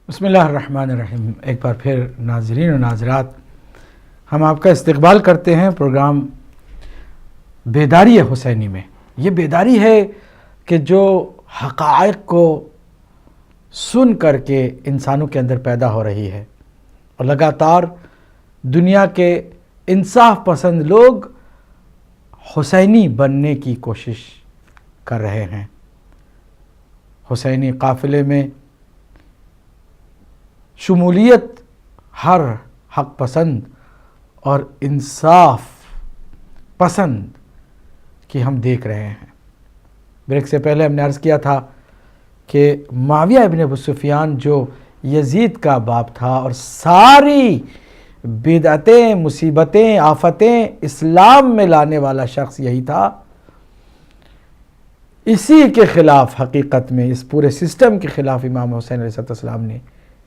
بسم اللہ الرحمن الرحیم۔ ایک بار پھر ناظرین و ناظرات، ہم آپ کا استقبال کرتے ہیں پروگرام بیداری حسینی میں۔ یہ بیداری ہے کہ جو حقائق کو سن کر کے انسانوں کے اندر پیدا ہو رہی ہے، اور لگاتار دنیا کے انصاف پسند لوگ حسینی بننے کی کوشش کر رہے ہیں۔ حسینی قافلے میں شمولیت ہر حق پسند اور انصاف پسند کی ہم دیکھ رہے ہیں۔ بریک سے پہلے ہم نے عرض کیا تھا کہ معاویہ ابن ابو سفیان جو یزید کا باپ تھا اور ساری بدعتیں، مصیبتیں، آفتیں اسلام میں لانے والا شخص یہی تھا، اسی کے خلاف حقیقت میں اس پورے سسٹم کے خلاف امام حسین علیہ السلام نے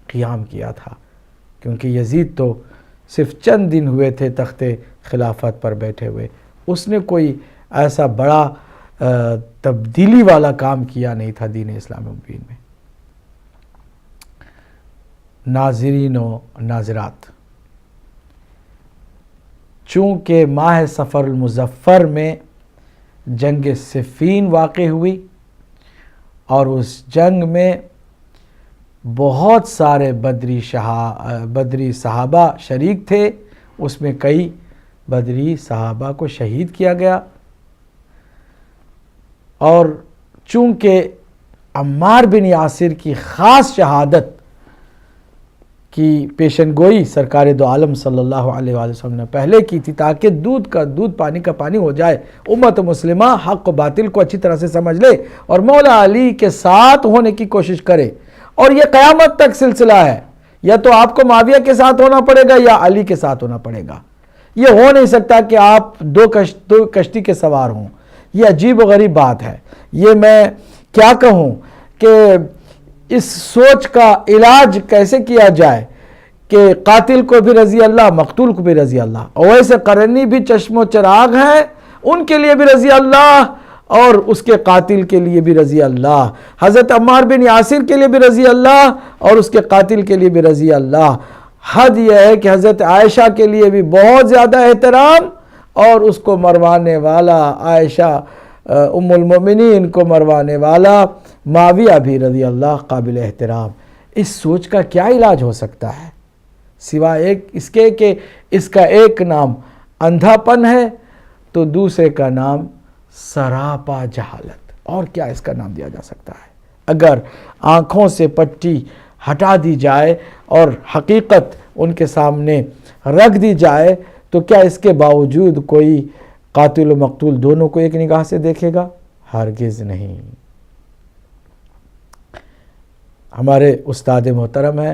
قیام کیا تھا، کیونکہ یزید تو صرف چند دن ہوئے تھے تخت خلافت پر بیٹھے ہوئے، اس نے کوئی ایسا بڑا تبدیلی والا کام کیا نہیں تھا دین اسلام مبین میں۔ ناظرین و ناظرات، چونکہ ماہ صفر المظفر میں جنگ صفین واقع ہوئی اور اس جنگ میں بہت سارے بدری صحابہ شریک تھے، اس میں کئی بدری صحابہ کو شہید کیا گیا، اور چونکہ عمار بن یاسر کی خاص شہادت کی پیشن گوئی سرکار دو عالم صلی اللہ علیہ وآلہ وسلم نے پہلے کی تھی تاکہ دودھ کا دودھ پانی کا پانی ہو جائے، امت مسلمہ حق و باطل کو اچھی طرح سے سمجھ لے اور مولا علی کے ساتھ ہونے کی کوشش کرے، اور یہ قیامت تک سلسلہ ہے، یا تو آپ کو معاویہ کے ساتھ ہونا پڑے گا یا علی کے ساتھ ہونا پڑے گا۔ یہ ہو نہیں سکتا کہ آپ دو کشتی کے سوار ہوں، یہ عجیب و غریب بات ہے۔ یہ میں کیا کہوں کہ اس سوچ کا علاج کیسے کیا جائے کہ قاتل کو بھی رضی اللہ، مقتول کو بھی رضی اللہ، اویس قرنی بھی چشم و چراغ ہیں، ان کے لیے بھی رضی اللہ اور اس کے قاتل کے لیے بھی رضی اللہ، حضرت عمار بن یاسر کے لیے بھی رضی اللہ اور اس کے قاتل کے لیے بھی رضی اللہ۔ حد یہ ہے کہ حضرت عائشہ کے لیے بھی بہت زیادہ احترام، اور اس کو مروانے والا عائشہ ام المومنین کو مروانے والا معاویہ بھی رضی اللہ قابل احترام۔ اس سوچ کا کیا علاج ہو سکتا ہے سوائے اس کے کہ اس کا ایک نام اندھا پن ہے تو دوسرے کا نام سراپا جہالت، اور کیا اس کا نام دیا جا سکتا ہے؟ اگر آنکھوں سے پٹی ہٹا دی جائے اور حقیقت ان کے سامنے رکھ دی جائے تو کیا اس کے باوجود کوئی قاتل و مقتول دونوں کو ایک نگاہ سے دیکھے گا؟ ہرگز نہیں۔ ہمارے استاد محترم ہیں،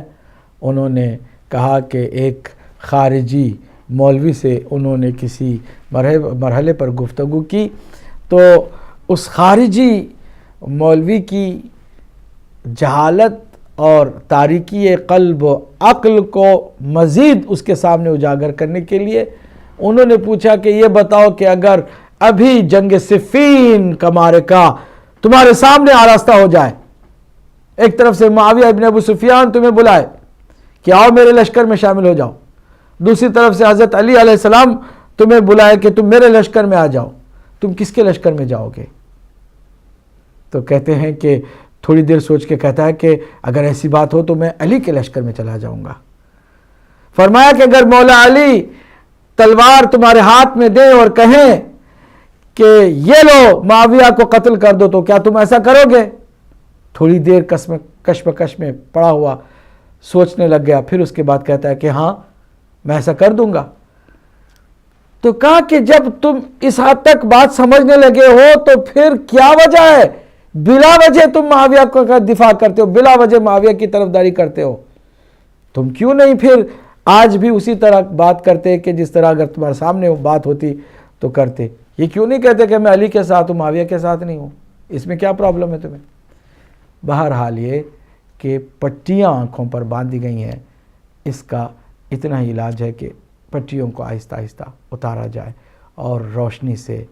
انہوں نے کہا کہ ایک خارجی مولوی سے انہوں نے کسی مرحلے پر گفتگو کی، تو اس خارجی مولوی کی جہالت اور تاریکی قلب و عقل کو مزید اس کے سامنے اجاگر کرنے کے لیے انہوں نے پوچھا کہ یہ بتاؤ کہ اگر ابھی جنگ صفین کا معرکہ تمہارے سامنے آراستہ ہو جائے، ایک طرف سے معاویہ ابن ابو سفیان تمہیں بلائے کہ آؤ میرے لشکر میں شامل ہو جاؤ، دوسری طرف سے حضرت علی علیہ السلام تمہیں بلائے کہ تم میرے لشکر میں آ جاؤ، تم کس کے لشکر میں جاؤ گے؟ تو کہتے ہیں کہ تھوڑی دیر سوچ کے کہتا ہے کہ اگر ایسی بات ہو تو میں علی کے لشکر میں چلا جاؤں گا۔ فرمایا کہ اگر مولا علی تلوار تمہارے ہاتھ میں دیں اور کہیں کہ یہ لو معاویہ کو قتل کر دو تو کیا تم ایسا کرو گے؟ تھوڑی دیر کشمکش میں پڑا ہوا سوچنے لگ گیا، پھر اس کے بعد کہتا ہے کہ ہاں میں ایسا کر دوں گا۔ تو کہا کہ جب تم اس حد تک بات سمجھنے لگے ہو تو پھر کیا وجہ ہے بلا وجہ تم معاویہ کا دفاع کرتے ہو، بلا وجہ معاویہ کی طرفداری کرتے ہو؟ تم کیوں نہیں پھر آج بھی اسی طرح بات کرتے کہ جس طرح اگر تمہارے سامنے بات ہوتی تو کرتے؟ یہ کیوں نہیں کہتے کہ میں علی کے ساتھ ہوں، معاویہ کے ساتھ نہیں ہوں؟ اس میں کیا پرابلم ہے تمہیں؟ بہرحال یہ کہ پٹیاں آنکھوں پر باندھی گئی ہیں، اس کا اتنا ہی علاج ہے کہ پٹیوں کو آہستہ آہستہ اتارا جائے اور روشنی سے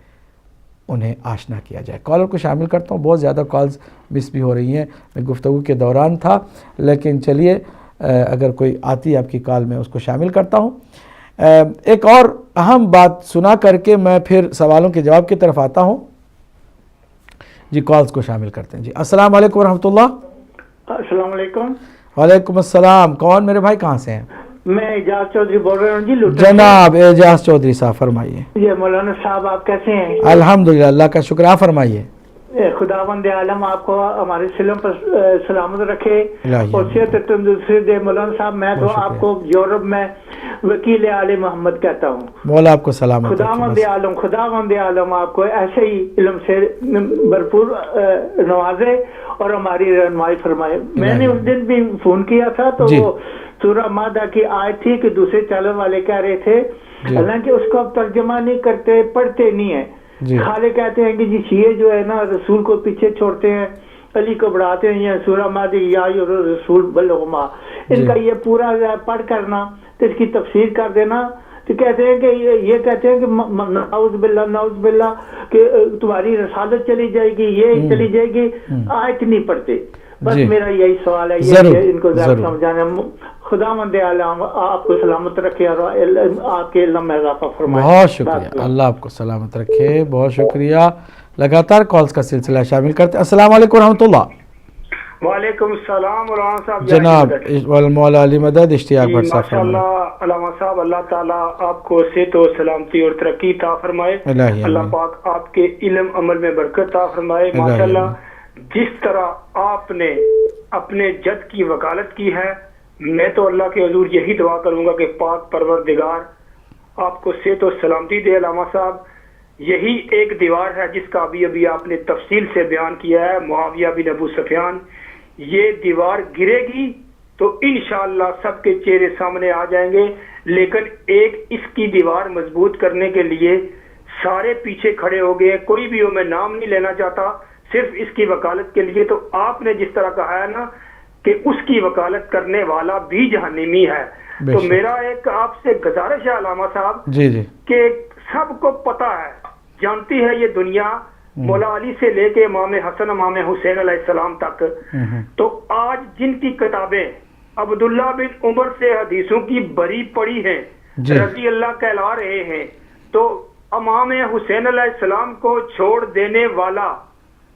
انہیں آشنا کیا جائے۔ کالر کو شامل کرتا ہوں، بہت زیادہ کالز مس بھی ہو رہی ہیں، میں گفتگو کے دوران تھا، لیکن چلیے اگر کوئی آتی آپ کی کال میں اس کو شامل کرتا ہوں۔ ایک اور اہم بات سنا کر کے میں پھر سوالوں کے جواب کی طرف آتا ہوں۔ جی کالز کو شامل کرتے ہیں۔ جی السلام علیکم ورحمۃ اللہ۔ السلام علیکم۔ وعلیکم السلام، کون میرے بھائی، کہاں سے ہیں؟ میں اعجاز چودھری بول رہا ہوں جی، جناب اعجاز چودھری صاحب فرمائیے۔ جی مولانا صاحب آپ کیسے ہیں؟ الحمدللہ، اللہ کا شکر، آپ فرمائیے۔ خداوند عالم آپ کو ہمارے سلم پر سلامت رکھے الہی اور صحت تندرستی دے۔ مولانا صاحب میں تو آپ کو یورپ میں وکیل عالم محمد کہتا ہوں، مولا آپ کو سلامت رکھے۔ خداوند عالم آپ کو ایسے ہی علم سے بھرپور نوازے اور ہماری رہنمائی فرمائے۔ میں نے اس دن بھی فون کیا تھا تو وہ سورہ مائدہ کی آیت تھی کہ دوسرے چینل والے کہہ رہے تھے حالانکہ اس کو اب ترجمہ نہیں کرتے، پڑھتے نہیں ہیں، خالے کہتے ہیں کہ جی شیعہ جو ہے نا رسول کو پیچھے چھوڑتے ہیں، علی کو بڑھاتے ہیں، یہ سورہ مائدہ یا رسول بلغما، ان کا یہ پورا پڑھ کرنا تو اس کی تفسیر کر دینا، تو کہتے ہیں کہ یہ کہتے ہیں کہ نعوذ باللہ کہ تمہاری رسالت چلی جائے گی، یہ چلی جائے گی، آیت نہیں پڑھتے۔ بس میرا یہی سوال ہے، یہ ان کو ذرا سمجھانا۔ خداوند عالم آپ کو سلامت رکھے اور آپ کے علم میں اضافہ فرمائے۔ بہت شکریہ، اللہ آپ کو سلامت رکھے، بہت شکریہ۔ لگاتار کالز کا سلسلہ شامل کرتے ہیں۔ السلام علیکم ورحمۃ اللہ۔ وعلیکم السلام مولانا صاحب۔ جناب مولا علی مدد اشتیاق بھٹ صاحب فرمائیں۔ علامہ صاحب اللہ تعالیٰ آپ کو صحت و سلامتی اور ترقی عطا فرمائے، اللہ پاک آپ کے علم عمل میں برکت عطا فرمائے۔ ماشاءاللہ جس طرح آپ نے اپنے جد کی وکالت کی ہے، میں تو اللہ کے حضور یہی دعا کروں گا کہ پاک پروردگار آپ کو صحت و سلامتی دے۔ علامہ صاحب یہی ایک دیوار ہے جس کا ابھی آپ نے تفصیل سے بیان کیا ہے، معاویہ بن ابو سفیان، یہ دیوار گرے گی تو انشاءاللہ سب کے چہرے سامنے آ جائیں گے، لیکن ایک اس کی دیوار مضبوط کرنے کے لیے سارے پیچھے کھڑے ہو گئے، کوئی بھی ہو، میں نام نہیں لینا چاہتا، صرف اس کی وکالت کے لیے۔ تو آپ نے جس طرح کہا ہے نا کہ اس کی وکالت کرنے والا بھی جہنمی ہے، تو میرا ایک آپ سے گزارش ہے علامہ صاحب کہ سب کو پتا ہے، جانتی ہے یہ دنیا، مولا علی سے لے کے امام حسن امام حسین علیہ السلام تک، تو آج جن کی کتابیں عبداللہ بن عمر سے حدیثوں کی بری پڑی ہیں، رضی اللہ کہلا رہے ہیں، تو امام حسین علیہ السلام کو چھوڑ دینے والا،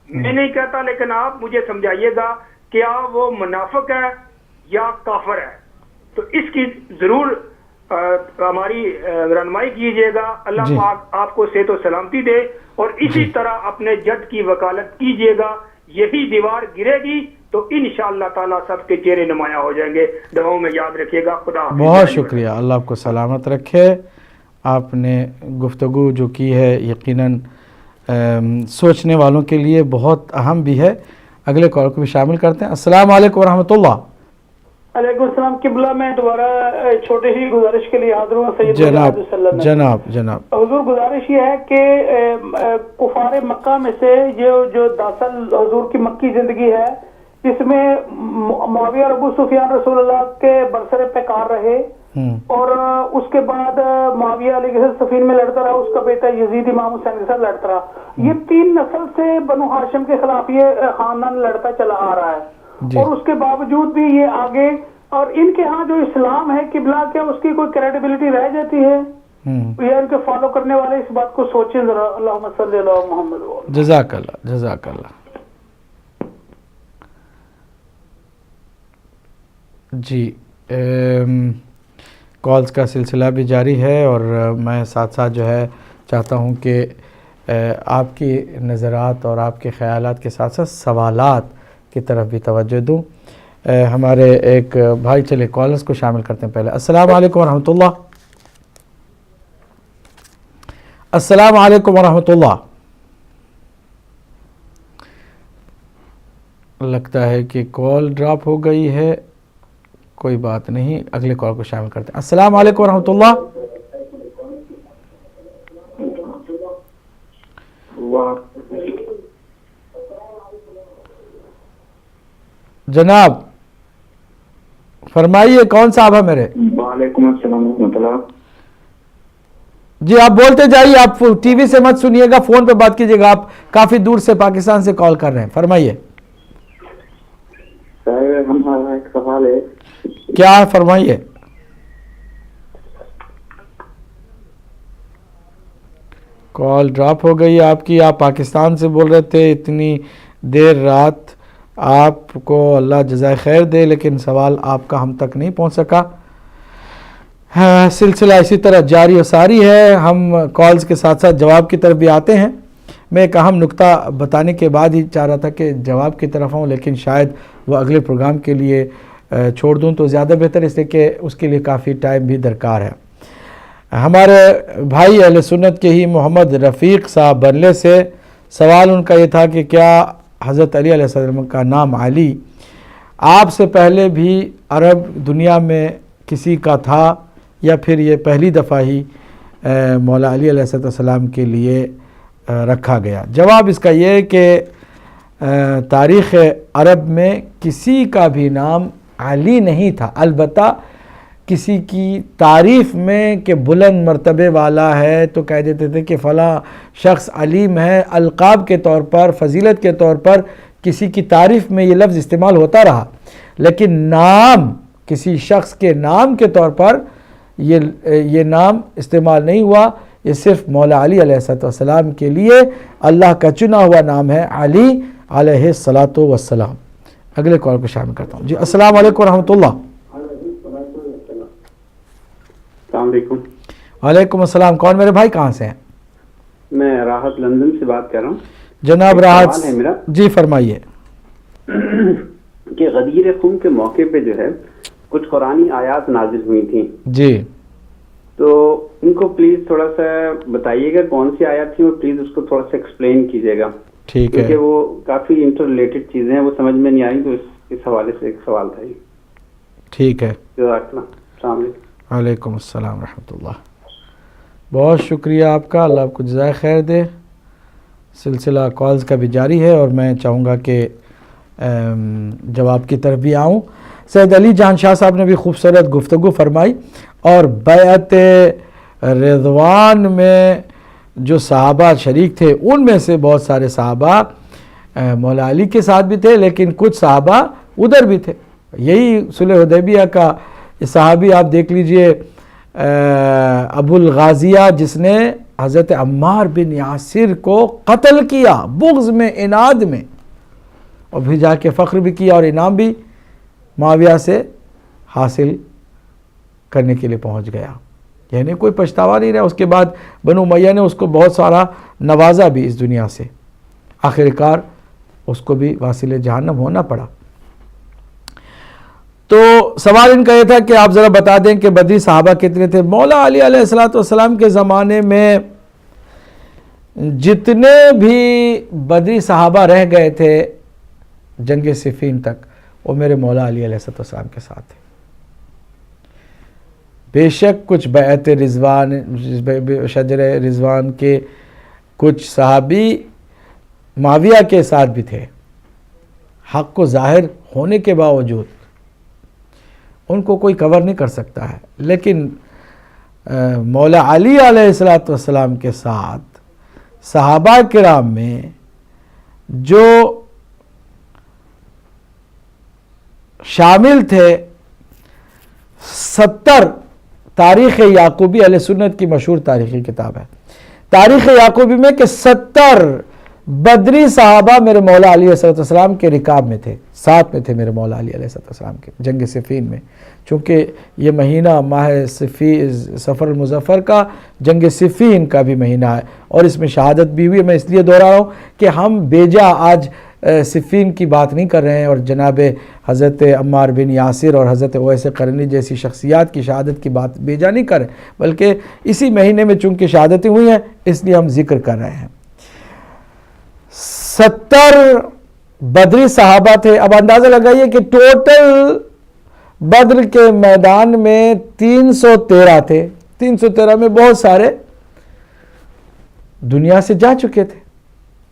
میں نہیں کہتا لیکن آپ مجھے سمجھائیے گا کیا وہ منافق ہے یا کافر ہے؟ تو اس کی ضرور ہماری رہنمائی کیجیے گا۔ اللہ پاک آپ کو صحت و سلامتی دے اور اسی طرح اپنے جد کی وکالت کیجیے گا، یہی دیوار گرے گی تو انشاءاللہ تعالیٰ سب کے چہرے نمایاں ہو جائیں گے۔ دعاؤں میں یاد رکھیے گا۔ خدا حافظ۔ بہت شکریہ، اللہ آپ کو سلامت رکھے۔ آپ نے گفتگو جو کی ہے یقیناً سوچنے والوں کے لیے بہت اہم بھی ہے۔ اگلے کال کو بھی شامل کرتے ہیں۔ السلام علیکم ورحمۃ اللہ۔ علیکم السلام قبلہ، میں دوبارہ چھوٹے ہی گزارش کے لیے حاضر ہوں سید جناب حضور، گزارش یہ ہے کہ کفار مکہ میں سے جو 10 سال حضور کی مکی زندگی ہے، جس میں معاویہ اور ابو سفیان رسول اللہ کے برسر پیکار رہے، اور اس کے بعد معاویہ علیہ السلام سفین میں لڑتا رہا، اس کا بیٹا یزید امام حسین کے ساتھ لڑتا رہا۔ یہ 3 نسل سے بنو ہاشم کے خلاف یہ خاندان لڑتا چلا آ رہا ہے، اور اس کے باوجود بھی یہ آگے، اور ان کے ہاں جو اسلام ہے قبلہ، کیا اس کی کوئی کریڈیبلٹی رہ جاتی ہے؟ یا ان کے فالو کرنے والے اس بات کو سوچیں ذرا۔ اللہم صلی اللہ محمد۔ جزاک اللہ۔ جی کالز کا سلسلہ بھی جاری ہے، اور میں ساتھ ساتھ جو ہے چاہتا ہوں کہ آپ کی نظرات اور آپ کے خیالات کے ساتھ ساتھ سوالات کی طرف بھی توجہ دوں۔ ہمارے ایک بھائی، چلے کالرز کو شامل کرتے ہیں پہلے۔ السلام علیکم ورحمۃ اللہ۔ السلام علیکم ورحمۃ اللہ۔ لگتا ہے کہ کال ڈراپ ہو گئی ہے، کوئی بات نہیں، اگلے کال کو شامل کرتے ہیں۔ السلام علیکم ورحمۃ اللہ۔ جناب فرمائیے، کون صاحب ہے میرے؟ وعلیکم السلام ورحمۃ اللہ۔ جی آپ بولتے جائیے, آپ ٹی وی سے مت سنیے گا, فون پہ بات کیجیے گا, آپ کافی دور سے پاکستان سے کال کر رہے ہیں, فرمائیے. سر ہمارا ایک سوال ہے. کیا ہے, فرمائیے. کال ڈراپ ہو گئی آپ کی, آپ پاکستان سے بول رہے تھے, اتنی دیر رات, آپ کو اللہ جزائے خیر دے, لیکن سوال آپ کا ہم تک نہیں پہنچ سکا. سلسلہ اسی طرح جاری و ساری ہے, ہم کالز کے ساتھ ساتھ جواب کی طرف بھی آتے ہیں. میں ایک اہم نکتہ بتانے کے بعد ہی چاہ رہا تھا کہ جواب کی طرف ہوں, لیکن شاید وہ اگلے پروگرام کے لیے چھوڑ دوں تو زیادہ بہتر, اس لیے کہ اس کے لیے کافی ٹائم بھی درکار ہے. ہمارے بھائی اہل سنت کے ہی محمد رفیق صاحب برلے سے سوال ان کا یہ تھا کہ کیا حضرت علی علیہ السلام کا نام علی آپ سے پہلے بھی عرب دنیا میں کسی کا تھا, یا پھر یہ پہلی دفعہ ہی مولا علی علیہ السلام کے لیے رکھا گیا. جواب اس کا یہ ہے کہ تاریخ عرب میں کسی کا بھی نام علی نہیں تھا, البتہ کسی کی تعریف میں کہ بلند مرتبے والا ہے تو کہہ دیتے تھے کہ فلاں شخص علیم ہے, القاب کے طور پر, فضیلت کے طور پر کسی کی تعریف میں یہ لفظ استعمال ہوتا رہا, لیکن نام کسی شخص کے نام کے طور پر یہ نام استعمال نہیں ہوا. یہ صرف مولا علی علیہ السلام کے لیے اللہ کا چنا ہوا نام ہے, علی علیہ السلام. اگلے کال کو شامل کرتا ہوں. جی السلام علیکم ورحمۃ اللہ. السلام علیکم. وعلیکم السلام. کون میرے بھائی, کہاں سے ہیں؟ میں راحت لندن سے بات کر رہا ہوں. جناب راحت, جی فرمائیے. کہ غدیر خم کے موقع پہ جو ہے کچھ قرآنی آیات نازل ہوئی تھیں جی, تو ان کو پلیز تھوڑا سا بتائیے گا کون سی آیات تھی, اور پلیز اس کو تھوڑا سا ایکسپلین کیجیے گا. ٹھیک ہے, کیونکہ وہ کافی انٹر ریلیٹڈ چیزیں ہیں, وہ سمجھ میں نہیں آئی, تو اس حوالے سے ایک سوال تھا. ٹھیک ہے. السلام علیکم. وعلیکم السلام ورحمۃ اللہ. بہت شکریہ آپ کا, اللہ آپ کو جزائے خیر دے. سلسلہ کالز کا بھی جاری ہے اور میں چاہوں گا کہ جواب کی طرف بھی آؤں. سید علی جان شاہ صاحب نے بھی خوبصورت گفتگو فرمائی, اور بیعت رضوان میں جو صحابہ شریک تھے ان میں سے بہت سارے صحابہ مولا علی کے ساتھ بھی تھے, لیکن کچھ صحابہ ادھر بھی تھے. یہی صلح حدیبیہ کا صحابی آپ دیکھ لیجئے, ابو الغازیہ, جس نے حضرت عمار بن یاسر کو قتل کیا بغض میں, اناد میں, اور پھر جا کے فخر بھی کیا اور انعام بھی معاویہ سے حاصل کرنے کے لیے پہنچ گیا. یعنی کوئی پچھتاوا نہیں رہا. اس کے بعد بنو امیہ نے اس کو بہت سارا نوازا بھی اس دنیا سے, آخر کار اس کو بھی واصل جہنم ہونا پڑا. تو سوال ان کا یہ تھا کہ آپ ذرا بتا دیں کہ بدری صحابہ کتنے تھے. مولا علی علیہ السلام کے زمانے میں جتنے بھی بدری صحابہ رہ گئے تھے جنگ صفین تک, وہ میرے مولا علی علیہ السلام کے ساتھ تھے. بے شک کچھ بیعت رضوان, شجر رضوان کے کچھ صحابی معاویہ کے ساتھ بھی تھے, حق کو ظاہر ہونے کے باوجود ان کو کوئی کور نہیں کر سکتا ہے. لیکن مولا علی علیہ السلام کے ساتھ صحابہ کرام میں جو شامل تھے 70, تاریخ یعقوبی اہل سنت کی مشہور تاریخی کتاب ہے, تاریخ یعقوبی میں کہ 70 بدری صحابہ میرے مولا علی علیہ السلام کے رکاب میں تھے, ساتھ میں تھے میرے مولا علی علیہ السلام کے جنگ صفین میں. چونکہ یہ مہینہ ماہ سفر المظفر کا جنگ صفین کا بھی مہینہ ہے, اور اس میں شہادت بھی ہوئی. میں اس لیے دوہرا رہا ہوں کہ ہم بیجا آج صفین کی بات نہیں کر رہے ہیں, اور جناب حضرت عمار بن یاسر اور حضرت اویس قرنی جیسی شخصیات کی شہادت کی بات بیجا نہیں کر رہے, بلکہ اسی مہینے میں چونکہ شہادتیں ہوئی ہیں اس لیے ہم ذکر کر رہے ہیں. 70 بدری صحابہ تھے. اب اندازہ لگائیے کہ ٹوٹل بدر کے میدان میں 313 تھے. 313 میں بہت سارے دنیا سے جا چکے تھے.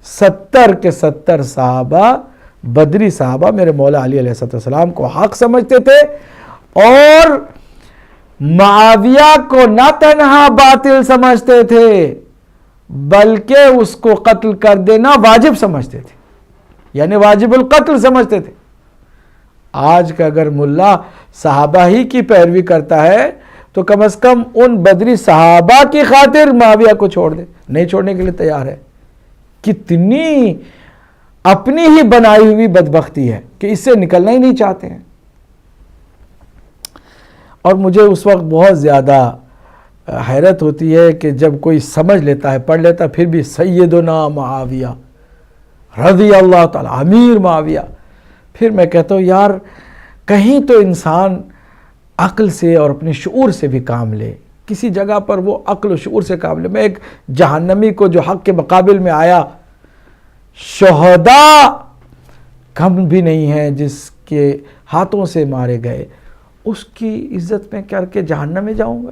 70 کے 70 صحابہ, بدری صحابہ میرے مولا علی علیہ السلام کو حق سمجھتے تھے, اور معاویہ کو نہ تنہا باطل سمجھتے تھے بلکہ اس کو قتل کر دینا واجب سمجھتے تھے، یعنی واجب القتل سمجھتے تھے۔ آج کا اگر ملا صحابہ ہی کی پیروی کرتا ہے تو کم از کم ان بدری صحابہ کی خاطر معاویہ کو چھوڑ دے، نہیں چھوڑنے کے لیے تیار ہے۔ کتنی اپنی ہی بنائی ہوئی بدبختی ہے کہ اس سے نکلنا ہی نہیں چاہتے ہیں۔ اور مجھے اس وقت بہت زیادہ حیرت ہوتی ہے کہ جب کوئی سمجھ لیتا ہے، پڑھ لیتا ہے، پھر بھی سیدنا معاویہ رضی اللہ تعالی، امیر معاویہ، پھر میں کہتا ہوں یار کہیں تو انسان عقل سے اور اپنے شعور سے بھی کام لے، کسی جگہ پر وہ عقل و شعور سے کام لے۔ میں ایک جہنمی کو جو حق کے مقابل میں آیا، شہداء کم بھی نہیں ہیں جس کے ہاتھوں سے مارے گئے، اس کی عزت میں کر کے جہنم میں جاؤں گا؟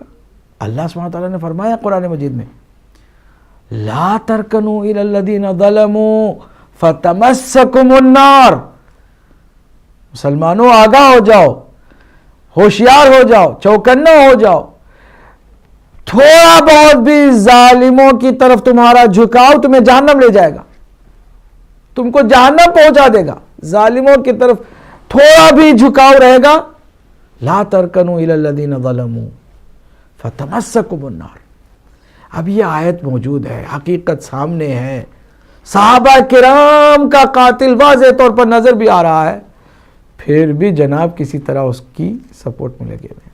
اللہ سبحانہ تعالیٰ نے فرمایا قرآن مجید میں، لا ترکنوا الی الذین ظلموا فتمسکم النار۔ مسلمانوں آگاہ ہو جاؤ، ہوشیار ہو جاؤ، چوکنا ہو جاؤ، تھوڑا بہت بھی ظالموں کی طرف تمہارا جھکاؤ تمہیں جہنم لے جائے گا، تم کو جہنم پہنچا دے گا۔ ظالموں کی طرف تھوڑا بھی جھکاؤ رہے گا، لا ترکنوا الی الذین ظلموا فتمسکم النار۔ اب یہ آیت موجود ہے، حقیقت سامنے ہے، صحابہ کرام کا قاتل واضح طور پر نظر بھی آ رہا ہے، پھر بھی جناب کسی طرح اس کی سپورٹ میں لگے ہوئے۔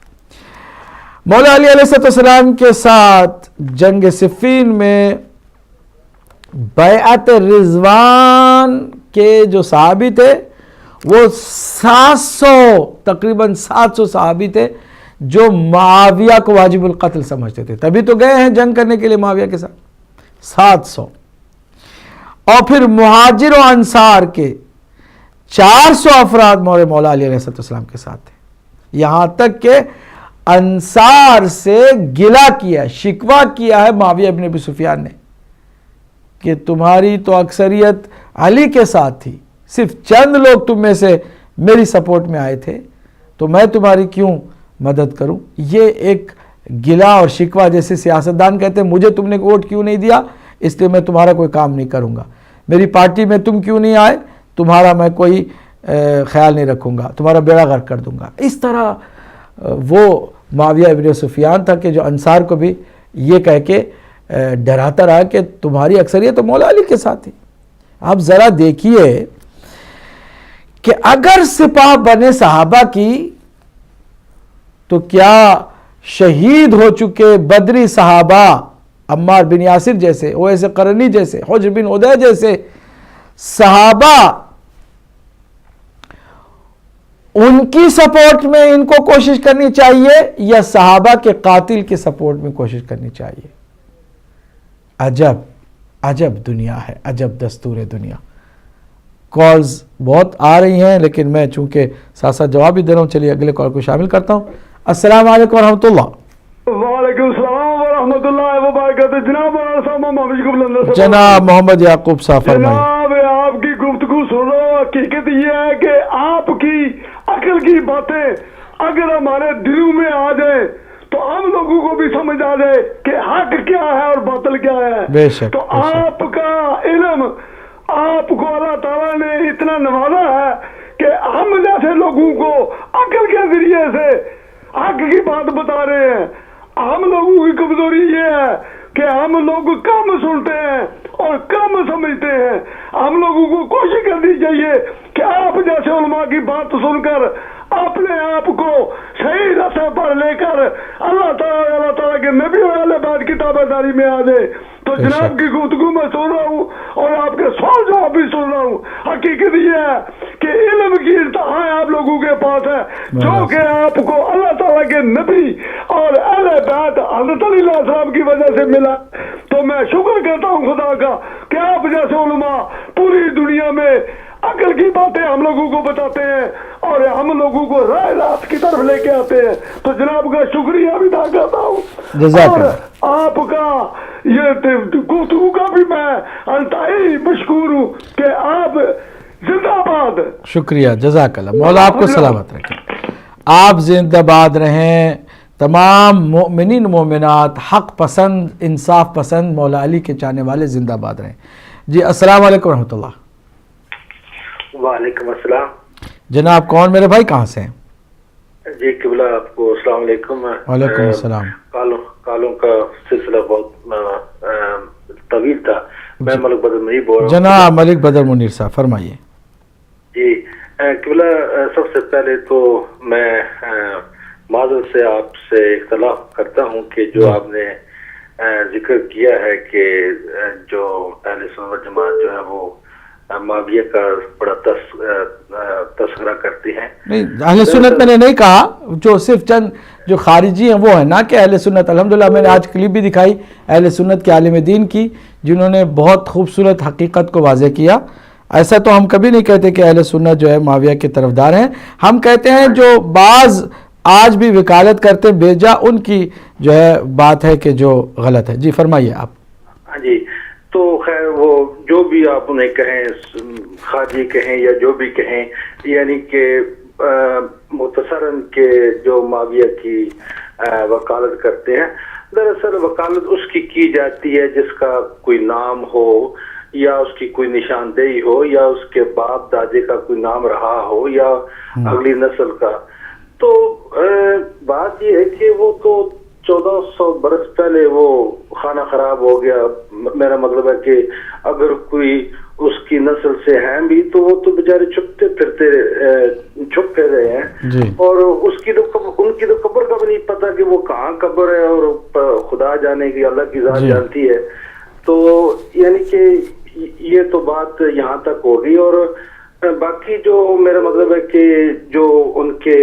مولا علی علیہ السلام کے ساتھ جنگ صفین میں بیعت رضوان کے جو صحابی تھے وہ 700 تقریباً 700 صحابی تھے جو معاویہ کو واجب القتل سمجھتے تھے، تبھی تو گئے ہیں جنگ کرنے کے لیے معاویہ کے ساتھ 700۔ اور پھر مہاجر و انصار کے 400 افراد مولا علی علیہ السلام کے ساتھ تھے، یہاں تک کہ انصار سے گلہ کیا، شکوہ کیا ہے معاویہ ابن ابی سفیان نے کہ تمہاری تو اکثریت علی کے ساتھ تھی، صرف چند لوگ تم میں سے میری سپورٹ میں آئے تھے، تو میں تمہاری کیوں مدد کروں؟ یہ ایک گلہ اور شکوہ، جیسے سیاستدان کہتے ہیں مجھے تم نے ووٹ کیوں نہیں دیا اس لیے میں تمہارا کوئی کام نہیں کروں گا، میری پارٹی میں تم کیوں نہیں آئے تمہارا میں کوئی خیال نہیں رکھوں گا، تمہارا بیڑا غرق کر دوں گا۔ اس طرح وہ معاویہ ابن سفیان تھا کہ جو انصار کو بھی یہ کہہ کے ڈراتا رہا کہ تمہاری اکثریت تو مولا علی کے ساتھ تھی۔ آپ ذرا دیکھیے کہ اگر سپاہ بنے صحابہ کی تو کیا شہید ہو چکے بدری صحابہ عمار بن یاسر جیسے، اویس قرنی جیسے، حجر بن عدی جیسے صحابہ، ان کی سپورٹ میں ان کو کوشش کرنی چاہیے یا صحابہ کے قاتل کی سپورٹ میں کوشش کرنی چاہیے؟ عجب عجب دنیا ہے، عجب دستور دنیا۔ کالز بہت آ رہی ہیں لیکن میں چونکہ ساتھ ساتھ جواب بھی دے رہا ہوں، چلیے اگلے کال کو شامل کرتا ہوں۔ السلام علیکم ورحمۃ اللہ۔ وعلیکم السلام ورحمۃ اللہ وبرکاتہ۔ جناب محمد یعقوب صاحب فرمائیں۔ جناب آپ کی گفتگو سن رہا ہوں، حقیقت یہ ہے کہ آپ کی عقل کی باتیں اگر ہمارے دلوں میں آ جائیں تو ہم لوگوں کو بھی سمجھ آ جائے کہ حق کیا ہے اور باطل کیا ہے۔ بے شک، تو آپ کا علم، آپ کو اللہ تعالیٰ نے اتنا نوازا ہے کہ ہم جیسے لوگوں کو عقل کے ذریعے سے حق کی بات بتا رہے ہیں۔ ہم لوگوں کی کمزوری یہ ہے کہ ہم لوگ کم سنتے ہیں اور کم سمجھتے ہیں۔ ہم لوگوں کو کوشش کرنی چاہیے کہ آپ جیسے علماء کی بات سن کر اپنے آپ کو صحیح راستے پر لے کر اللہ تعالیٰ کے نبی اور اہل بیت کی تابعداری میں آ جائے۔ تو جناب کی گفتگو میں سن رہا ہوں اور آپ کے سوال جواب بھی سن رہا ہوں۔ حقیقت یہ ہے کہ علم کی انتہا آپ لوگوں کے پاس ہے، جو کہ آپ کو اللہ تعالیٰ کے نبی اور اہل بیت حضرت علی علیہ السلام کی وجہ سے ملا۔ تو میں شکر کرتا ہوں خدا کا کہ آپ جیسے علماء پوری دنیا میں عقل کی باتیں ہم لوگوں کو بتاتے ہیں اور ہم لوگوں کو راہ راست کی طرف لے کے آتے ہیں۔ تو جناب کا شکریہ بھی ادا کرتا ہوں اور آپ کا یہ گفتگو کا بھی میں انتہائی مشکور ہوں کہ آپ زندہ باد۔ شکریہ، جزاک اللہ، مولا آپ کو سلامت رکھیں، آپ زندہ باد رہیں، تمام مومنین مومنات حق پسند انصاف پسند مولا علی کے چاہنے والے زندہ باد رہیں. جی السلام علیکم ورحمۃ اللہ. وعلیکم السلام. جناب کون میرے بھائی کہاں سے ہیں؟ جی قبلہ آپ کو السلام علیکم. وعلیکم السلام. کالوں کا سلسلہ بہت طویل تھا. میں ملک بدر منیر بول رہا ہوں. جناب ملک بدر منیر صاحب فرمائیے. جی قبلہ سب سے پہلے تو میں معذرت سے آپ سے اختلاف کرتا ہوں کہ جو آپ نے ذکر کیا ہے کہ جو اہل سنت والجماعت جو ہے وہ معاویہ کا بڑا تذکرہ کرتے ہیں. نہیں اہل سنت میں نے نہیں کہا، جو صرف چند جو خارجی ہیں وہ ہیں، نہ کہ اہل سنت. الحمدللہ میں نے آج کلپ بھی دکھائی اہل سنت کے عالم دین کی جنہوں نے بہت خوبصورت حقیقت کو واضح کیا. ایسا تو ہم کبھی نہیں کہتے کہ اہل سنت جو ہے معاویہ کے طرفدار ہیں. ہم کہتے ہیں جو بعض آج بھی وکالت کرتے بیجا ان کی جو ہے بات ہے کہ جو غلط ہے. جی فرمائیے آپ. ہاں جی تو خیر وہ جو بھی آپ انہیں کہیں خارجی کہیں یا جو بھی کہیں، یعنی کہ مختصراً کہ جو معاویہ کی وکالت کرتے ہیں، دراصل وکالت اس کی جاتی ہے جس کا کوئی نام ہو یا اس کی کوئی نشاندہی ہو یا اس کے باپ دادے کا کوئی نام رہا ہو یا اگلی نسل کا. تو بات یہ ہے کہ وہ تو 1400 برس پہلے وہ خانہ خراب ہو گیا. میرا مطلب ہے کہ اگر کوئی اس کی نسل سے ہیں بھی تو وہ تو بیچارے چھپ پھر رہے ہیں. اور ان کی تو قبر کا بھی نہیں پتا کہ وہ کہاں قبر ہے، اور خدا جانے کی اللہ کی ذات جانتی ہے. تو یعنی کہ یہ تو بات یہاں تک ہوگی. اور باقی جو میرا مطلب ہے کہ جو ان کے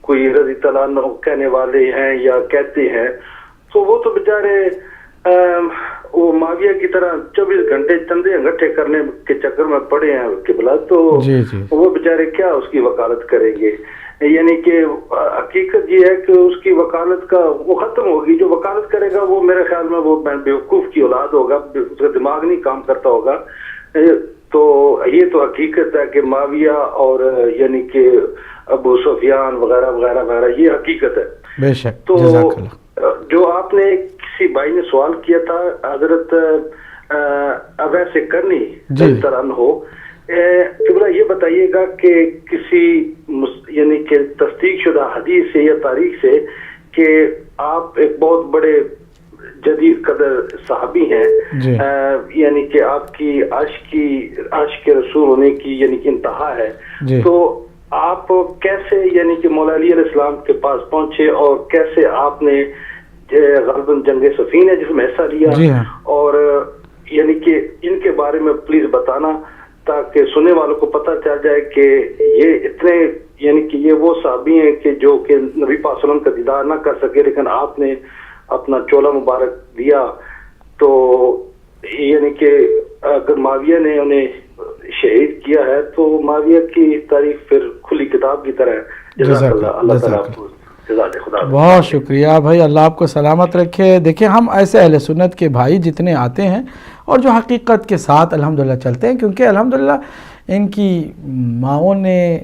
کوئی رضی تعالیٰ عنہ کہنے والے ہیں یا کہتے ہیں تو وہ تو بیچارے وہ معاویہ کی طرح 24 گھنٹے چندے انگٹھے کرنے کے چکر میں پڑے ہیں قبلہ. تو وہ بیچارے کیا اس کی وکالت کریں گے؟ یعنی کہ حقیقت یہ ہے کہ اس کی وکالت کا وہ ختم ہوگی. جو وکالت کرے گا وہ میرے خیال میں وہ بیوقوف کی اولاد ہوگا، اس کا دماغ نہیں کام کرتا ہوگا. تو یہ تو حقیقت ہے کہ معاویہ اور یعنی کہ ابو سفیان وغیرہ وغیرہ وغیرہ یہ حقیقت ہے. بے شک. تو جو آپ نے کسی بھائی نے سوال کیا تھا حضرت ویسے کرنی جس طرح ہو، قبلہ یہ بتائیے گا کہ کسی یعنی کہ تصدیق شدہ حدیث سے یا تاریخ سے کہ آپ ایک بہت بڑے جدید قدر صحابی ہیں، یعنی کہ آپ کی عاشق رسول ہونے کی یعنی کہ انتہا ہے. تو آپ کیسے یعنی کہ مولا علی علیہ السلام کے پاس پہنچے اور کیسے آپ نے غالباً جنگ صفین ہے جس میں حصہ لیا؟ اور یعنی کہ ان کے بارے میں پلیز بتانا تاکہ سننے والوں کو پتہ چل جائے کہ یہ اتنے یعنی کہ یہ وہ صحابی ہیں کہ جو کہ نبی پاک صلی اللہ علیہ وسلم کا دیدار نہ کر سکے لیکن آپ نے اپنا چولا مبارک دیا. تو یعنی کہ اگر معاویہ نے انہیں شہید کیا ہے تو معاویہ کی تاریخ پھر کھلی کتاب کی طرح ہے. جزاک اللہ. اللہ تعالیٰ آپ کو بہت شکریہ بھائی، اللہ آپ کو سلامت رکھے. دیکھیں ہم ایسے اہل سنت کے بھائی جتنے آتے ہیں اور جو حقیقت کے ساتھ الحمدللہ چلتے ہیں، کیونکہ الحمدللہ ان کی ماؤں نے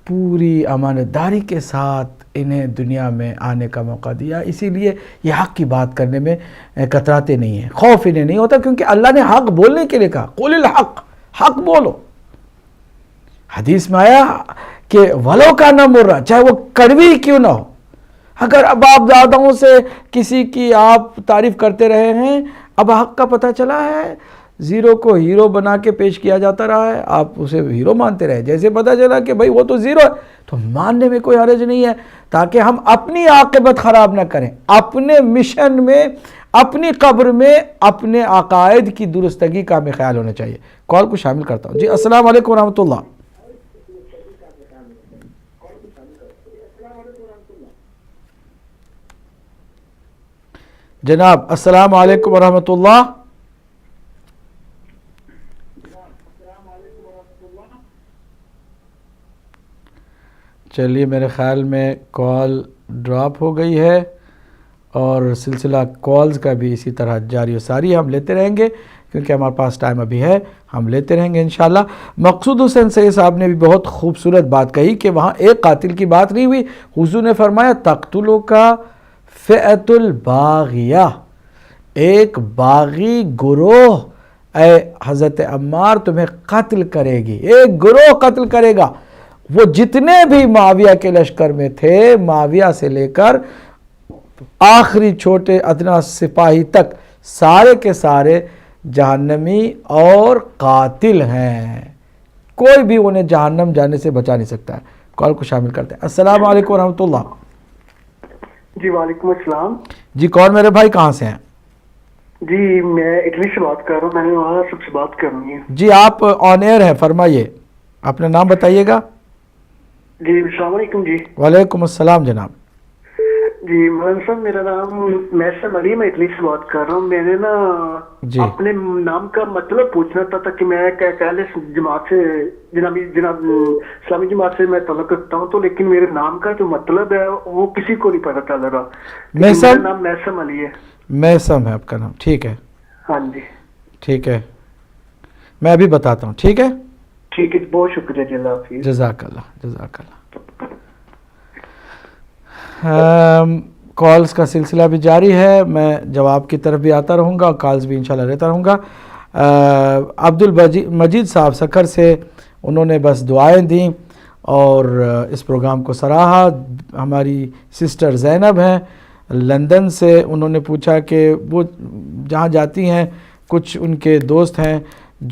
پوری امانتداری کے ساتھ انہیں دنیا میں آنے کا موقع دیا، اسی لیے یہ حق کی بات کرنے میں کتراتے نہیں ہیں، خوف انہیں نہیں ہوتا، کیونکہ اللہ نے حق بولنے کے لیے کہا قل الحق، حق بولو. حدیث میں آیا کہ ولو کا نہ مر رہا، چاہے وہ کڑوی کیوں نہ ہو. اگر اب آپ داداؤں سے کسی کی آپ تعریف کرتے رہے ہیں، اب حق کا پتہ چلا ہے، زیرو کو ہیرو بنا کے پیش کیا جاتا رہا ہے، آپ اسے ہیرو مانتے رہے. جیسے پتہ چلا کہ بھائی وہ تو زیرو ہے تو ماننے میں کوئی حرج نہیں ہے، تاکہ ہم اپنی عاقبت خراب نہ کریں. اپنے مشن میں، اپنی قبر میں اپنے عقائد کی درستگی کا ہمیں خیال ہونا چاہیے. کال کو شامل کرتا ہوں. جی السلام علیکم ورحمۃ اللہ. جناب السلام علیکم ورحمۃ اللہ. چلیے میرے خیال میں کال ڈراپ ہو گئی ہے اور سلسلہ کالز کا بھی اسی طرح جاری و ساری ہم لیتے رہیں گے، کیونکہ ہمارے پاس ٹائم ابھی ہے، ہم لیتے رہیں گے انشاءاللہ۔ مقصود حسین سید صاحب نے بھی بہت خوبصورت بات کہی کہ وہاں ایک قاتل کی بات نہیں ہوئی، حضور نے فرمایا تقتلوا کا فئۃ الباغیہ، ایک باغی گروہ اے حضرت عمار تمہیں قتل کرے گی، ایک گروہ قتل کرے گا۔ وہ جتنے بھی معاویہ کے لشکر میں تھے، معاویہ سے لے کر آخری چھوٹے ادنا سپاہی تک، سارے کے سارے جہنمی اور قاتل ہیں، کوئی بھی انہیں جہنم جانے سے بچا نہیں سکتا ہے۔ کال کو شامل کرتے ہیں۔ السلام علیکم ورحمۃ اللہ۔ جی وعلیکم السلام۔ جی کون میرے بھائی کہاں سے ہیں؟ جی میں اٹلی سے بات کر رہا ہوں، میں نے وہاں سب سے بات کرنی ہے۔ جی آپ آن ایئر ہیں، فرمائیے، اپنا نام بتائیے گا۔ جی السلام علیکم۔ جی وعلیکم السلام جناب۔ جی مولانا صاحب میرا نام محسن علی، میں اٹلی سے بات کر رہا ہوں۔ میں نے نا اپنے نام کا مطلب پوچھنا تھا کہ میں اہل جماعت سے جناب اسلامی جماعت سے میں تعلق رکھتا ہوں، تو لیکن میرے نام کا جو مطلب ہے وہ کسی کو نہیں پتہ چل رہا۔ میرا نام محسن علی ہے۔ محسن ہے آپ کا نام، ٹھیک ہے۔ ہاں جی ٹھیک ہے، میں ابھی بتاتا ہوں، ٹھیک ہے؟ ٹھیک ہے، بہت شکریہ جی، اللہ حافظ۔ جزاک اللہ، جزاک اللہ۔ کالز کا سلسلہ بھی جاری ہے، میں جواب کی طرف بھی آتا رہوں گا اور کالز بھی انشاءاللہ لیتا رہوں گا۔ عبد المجید صاحب سکھر سے انہوں نے بس دعائیں دیں اور اس پروگرام کو سراہا۔ ہماری سسٹر زینب ہیں لندن سے، انہوں نے پوچھا کہ وہ جہاں جاتی ہیں کچھ ان کے دوست ہیں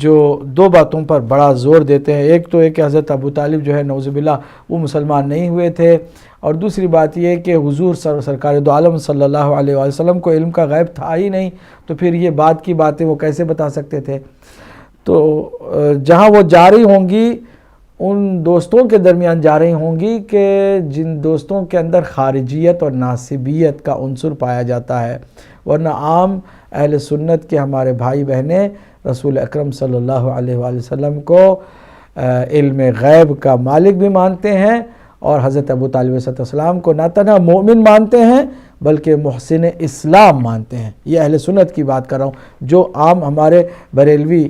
جو دو باتوں پر بڑا زور دیتے ہیں، ایک تو ہے کہ حضرت ابو طالب جو ہے نعوذ باللہ وہ مسلمان نہیں ہوئے تھے، اور دوسری بات یہ کہ حضور سرکار دو عالم صلی اللہ علیہ وآلہ وسلم کو علم کا غیب تھا ہی نہیں، تو پھر یہ بات کی باتیں وہ کیسے بتا سکتے تھے۔ تو جہاں وہ جا رہی ہوں گی ان دوستوں کے درمیان جا رہی ہوں گی کہ جن دوستوں کے اندر خارجیت اور ناصبیت کا عنصر پایا جاتا ہے، ورنہ عام اہل سنت کے ہمارے بھائی بہنیں رسول اکرم صلی اللہ علیہ وآلہ وسلم کو علم غیب کا مالک بھی مانتے ہیں، اور حضرت ابو طالب علیہ السلام کو نہ تنہا مومن مانتے ہیں بلکہ محسن اسلام مانتے ہیں۔ یہ اہل سنت کی بات کر رہا ہوں، جو عام ہمارے بریلوی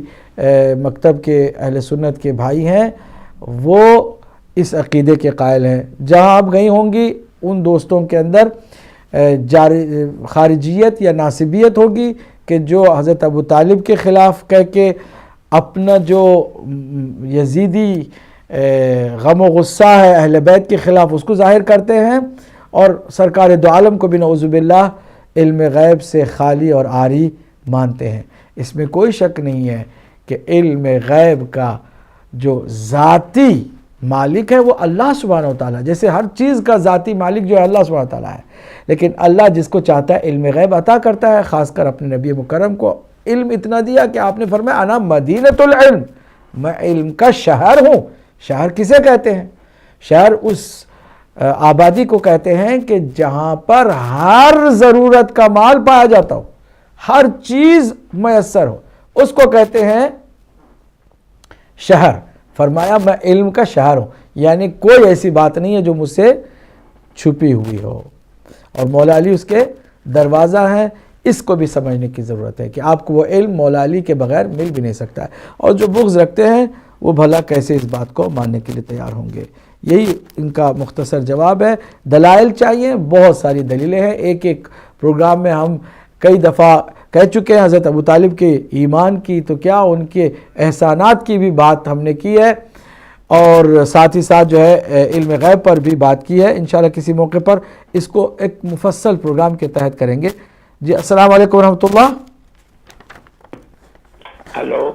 مکتب کے اہل سنت کے بھائی ہیں وہ اس عقیدے کے قائل ہیں۔ جہاں آپ گئی ہوں گی ان دوستوں کے اندر خارجیت یا ناصبیت ہوگی کہ جو حضرت ابو طالب کے خلاف کہہ کے اپنا جو یزیدی غم و غصہ ہے اہل بیت کے خلاف اس کو ظاہر کرتے ہیں، اور سرکار دو عالم کو بھی نعوذ باللہ علم غیب سے خالی اور عاری مانتے ہیں۔ اس میں کوئی شک نہیں ہے کہ علم غیب کا جو ذاتی مالک ہے وہ اللہ سبحانہ وتعالیٰ، جیسے ہر چیز کا ذاتی مالک جو ہے اللہ سبحانہ وتعالیٰ ہے، لیکن اللہ جس کو چاہتا ہے علم غیب عطا کرتا ہے، خاص کر اپنے نبی مکرم کو علم اتنا دیا کہ آپ نے فرمایا انا مدینۃ العلم، میں علم کا شہر ہوں۔ شہر کسے کہتے ہیں؟ شہر اس آبادی کو کہتے ہیں کہ جہاں پر ہر ضرورت کا مال پایا جاتا ہو، ہر چیز میسر ہو، اس کو کہتے ہیں شہر۔ فرمایا میں علم کا شہر ہوں، یعنی کوئی ایسی بات نہیں ہے جو مجھ سے چھپی ہوئی ہو، اور مولا علی اس کے دروازہ ہیں۔ اس کو بھی سمجھنے کی ضرورت ہے کہ آپ کو وہ علم مولا علی کے بغیر مل بھی نہیں سکتا ہے، اور جو بغض رکھتے ہیں وہ بھلا کیسے اس بات کو ماننے کے لیے تیار ہوں گے۔ یہی ان کا مختصر جواب ہے۔ دلائل چاہیے، بہت ساری دلیلیں ہیں، ایک ایک پروگرام میں ہم کئی دفعہ کہہ چکے ہیں حضرت ابو طالب کے ایمان کی، تو کیا ان کے احسانات کی بھی بات ہم نے کی ہے، اور ساتھ ہی ساتھ جو ہے علم غیب پر بھی بات کی ہے۔ انشاءاللہ کسی موقع پر اس کو ایک مفصل پروگرام کے تحت کریں گے۔ جی السلام علیکم ورحمۃ اللہ۔ ہیلو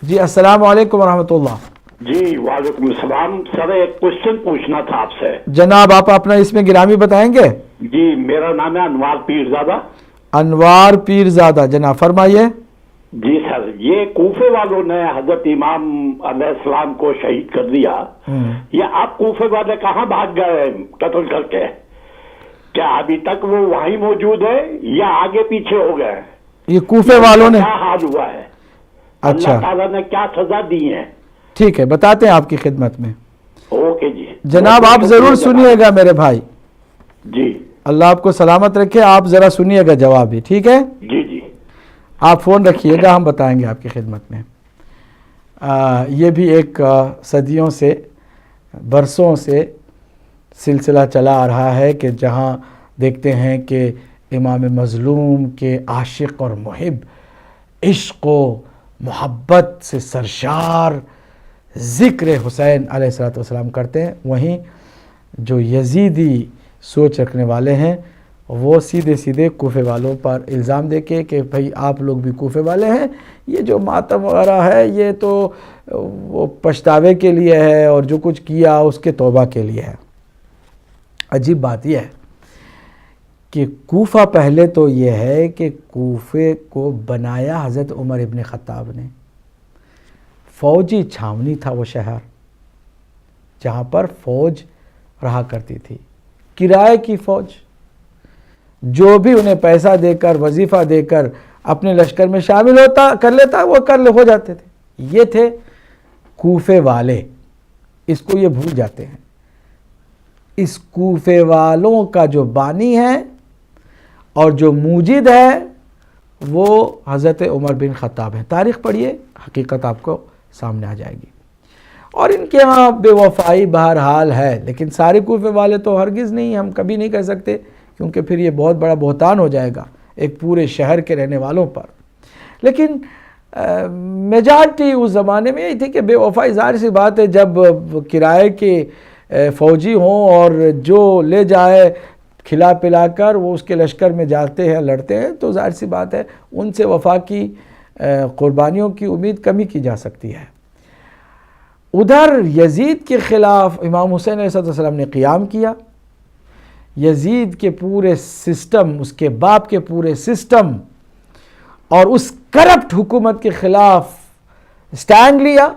جی السلام علیکم ورحمۃ اللہ۔ جی وعلیکم السلام سر، ایک کوشچن پوچھنا تھا آپ سے۔ جناب آپ اپنا اس میں گرامی بتائیں گے؟ جی میرا نام ہے انوار پیرزادہ۔ انوار پیرزادہ، جناب فرمائیے۔ جی سر، یہ کوفے والوں نے حضرت امام علیہ السلام کو شہید کر دیا، یہ آپ کوفے والے کہاں بھاگ گئے قتل کر کے؟ کیا ابھی تک وہ وہیں موجود ہے یا آگے پیچھے ہو گئے؟ یہ کوفے والوں نے کیا حال ہوا ہے؟ اچھا، اللہ تعالیٰ نے کیا سزا دی ہے؟ ٹھیک ہے، بتاتے ہیں آپ کی خدمت میں۔ اوکے جی جناب آپ ضرور سنیے گا میرے بھائی، جی اللہ آپ کو سلامت رکھے، آپ ذرا سنیے گا جواب بھی، ٹھیک ہے؟ جی جی۔ آپ فون رکھیے گا، ہم بتائیں گے آپ کی خدمت میں۔ یہ بھی ایک صدیوں سے، برسوں سے سلسلہ چلا آ رہا ہے کہ جہاں دیکھتے ہیں کہ امام مظلوم کے عاشق اور محب عشق و محبت سے سرشار ذکر حسین علیہ السلام کرتے ہیں، وہیں جو یزیدی سوچ رکھنے والے ہیں وہ سیدھے سیدھے کوفے والوں پر الزام دے کے کہ بھئی آپ لوگ بھی کوفے والے ہیں، یہ جو ماتم وغیرہ ہے یہ تو وہ پچھتاوے کے لیے ہے اور جو کچھ کیا اس کے توبہ کے لیے ہے۔ عجیب بات یہ ہے کہ کوفہ پہلے تو یہ ہے کہ کوفے کو بنایا حضرت عمر ابن خطاب نے، فوجی چھاونی تھا وہ شہر جہاں پر فوج رہا کرتی تھی، کرائے کی فوج، جو بھی انہیں پیسہ دے کر وظیفہ دے کر اپنے لشکر میں شامل کر لیتا وہ ہو جاتے تھے۔ یہ تھے کوفے والے، اس کو یہ بھول جاتے ہیں۔ اس کوفے والوں کا جو بانی ہے اور جو موجد ہے وہ حضرت عمر بن خطاب ہیں۔ تاریخ پڑھیے، حقیقت آپ کو سامنے آ جائے گی۔ اور ان کے ہاں بے وفائی بہرحال ہے، لیکن سارے کوفے والے تو ہرگز نہیں، ہم کبھی نہیں کہہ سکتے، کیونکہ پھر یہ بہت بڑا بہتان ہو جائے گا ایک پورے شہر کے رہنے والوں پر۔ لیکن میجارٹی اس زمانے میں یہی تھی کہ بے وفائی، ظاہر سی بات ہے جب کرائے کے فوجی ہوں اور جو لے جائے کھلا پلا کر وہ اس کے لشکر میں جاتے ہیں لڑتے ہیں تو ظاہر سی بات ہے ان سے وفا کی قربانیوں کی امید کم ہی کی جا سکتی ہے۔ ادھر یزید کے خلاف امام حسین علیہ السلام نے قیام کیا، یزید کے پورے سسٹم، اس کے باپ کے پورے سسٹم اور اس کرپٹ حکومت کے خلاف سٹینڈ لیا،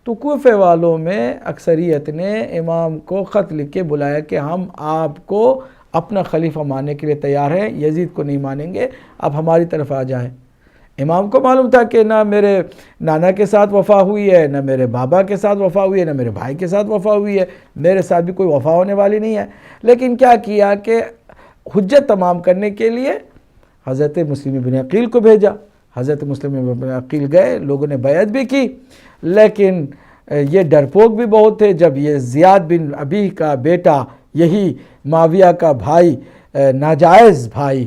تو کوفے والوں میں اکثریت نے امام کو خط لکھ کے بلایا کہ ہم آپ کو اپنا خلیفہ ماننے کے لیے تیار ہیں، یزید کو نہیں مانیں گے، اب ہماری طرف آ جائیں۔ امام کو معلوم تھا کہ نہ میرے نانا کے ساتھ وفا ہوئی ہے، نہ میرے بابا کے ساتھ وفا ہوئی ہے، نہ میرے بھائی کے ساتھ وفا ہوئی ہے، میرے ساتھ بھی کوئی وفا ہونے والی نہیں ہے، لیکن کیا کیا کہ حجت تمام کرنے کے لیے حضرت مسلم بن عقیل کو بھیجا۔ حضرت مسلم بن عقیل گئے، لوگوں نے بیعت بھی کی، لیکن یہ ڈرپوک بھی بہت تھے۔ جب یہ زیاد بن ابی کا بیٹا، یہی معاویہ کا بھائی، ناجائز بھائی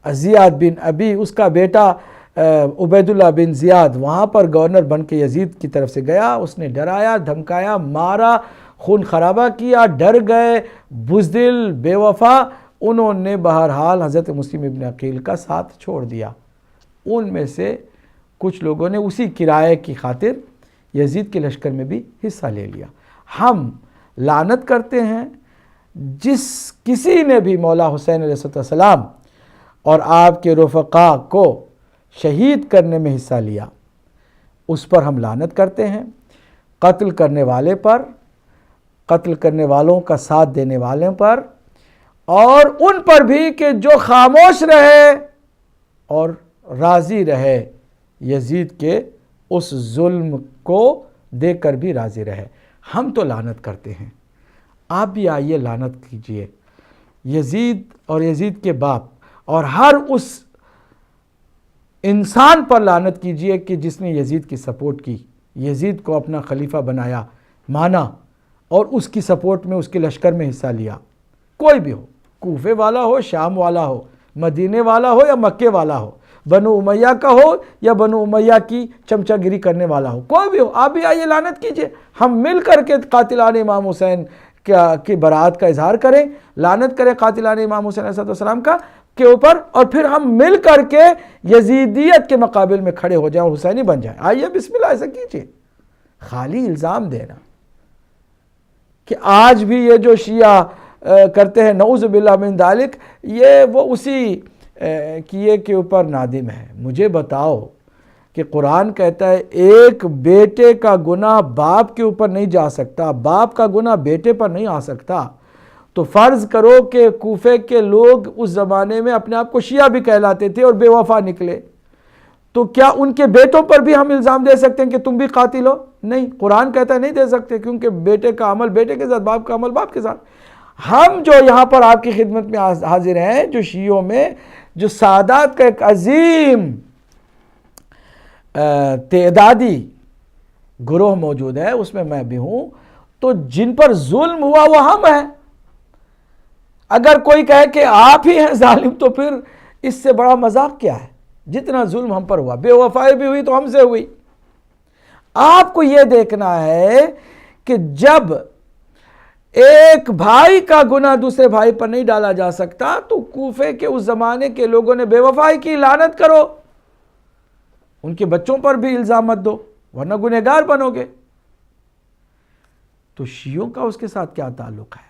زیاد بن ابی، اس کا بیٹا عبید اللہ بن زیاد وہاں پر گورنر بن کے یزید کی طرف سے گیا، اس نے ڈرایا، دھمکایا، مارا، خون خرابہ کیا، ڈر گئے، بزدل، بے وفا، انہوں نے بہرحال حضرت مسلم ابن عقیل کا ساتھ چھوڑ دیا۔ ان میں سے کچھ لوگوں نے اسی کرائے کی خاطر یزید کے لشکر میں بھی حصہ لے لیا۔ ہم لعنت کرتے ہیں جس کسی نے بھی مولا حسین علیہ السلام اور آپ کے رفقا کو شہید کرنے میں حصہ لیا، اس پر ہم لعنت کرتے ہیں۔ قتل کرنے والے پر، قتل کرنے والوں کا ساتھ دینے والوں پر، اور ان پر بھی کہ جو خاموش رہے اور راضی رہے یزید کے اس ظلم کو دیکھ کر بھی راضی رہے۔ ہم تو لعنت کرتے ہیں، آپ بھی آئیے لعنت کیجئے یزید اور یزید کے باپ اور ہر اس انسان پر لعنت کیجئے کہ جس نے یزید کی سپورٹ کی، یزید کو اپنا خلیفہ بنایا، مانا اور اس کی سپورٹ میں اس کے لشکر میں حصہ لیا۔ کوئی بھی ہو، کوفے والا ہو، شام والا ہو، مدینے والا ہو یا مکے والا ہو، بنو امیہ کا ہو یا بنو امیہ کی چمچہ گیری کرنے والا ہو، کوئی بھی ہو، آپ بھی آئیے لعنت کیجئے۔ ہم مل کر کے قاتلان امام حسین کی برات کا اظہار کریں، لعنت کریں قاتلان امام حسین علیہ السلام کے اوپر، اور پھر ہم مل کر کے یزیدیت کے مقابل میں کھڑے ہو جائیں، حسینی بن جائیں۔ آئیے بسم اللہ ایسا کیجئے۔ خالی الزام دینا کہ آج بھی یہ جو شیعہ کرتے ہیں نعوذ باللہ من ذالک، یہ وہ اسی کیے کے اوپر نادم ہے۔ مجھے بتاؤ کہ قرآن کہتا ہے ایک بیٹے کا گناہ باپ کے اوپر نہیں جا سکتا، باپ کا گناہ بیٹے پر نہیں آ سکتا، تو فرض کرو کہ کوفے کے لوگ اس زمانے میں اپنے آپ کو شیعہ بھی کہلاتے تھے اور بے وفا نکلے، تو کیا ان کے بیٹوں پر بھی ہم الزام دے سکتے ہیں کہ تم بھی قاتل ہو؟ نہیں، قرآن کہتا ہے نہیں دے سکتے، کیونکہ بیٹے کا عمل بیٹے کے ساتھ، باپ کا عمل باپ کے ساتھ۔ ہم جو یہاں پر آپ کی خدمت میں حاضر ہیں، جو شیعوں میں جو سادات کا ایک عظیم تعدادی گروہ موجود ہے، اس میں بھی ہوں، تو جن پر ظلم ہوا وہ ہم ہیں۔ اگر کوئی کہے کہ آپ ہی ہیں ظالم تو پھر اس سے بڑا مذاق کیا ہے؟ جتنا ظلم ہم پر ہوا، بے وفائی بھی ہوئی تو ہم سے ہوئی۔ آپ کو یہ دیکھنا ہے کہ جب ایک بھائی کا گناہ دوسرے بھائی پر نہیں ڈالا جا سکتا تو کوفے کے اس زمانے کے لوگوں نے بے وفائی کی، لعنت کرو، ان کے بچوں پر بھی الزام مت دو ورنہ گنہگار بنو گے۔ تو شیعوں کا اس کے ساتھ کیا تعلق ہے؟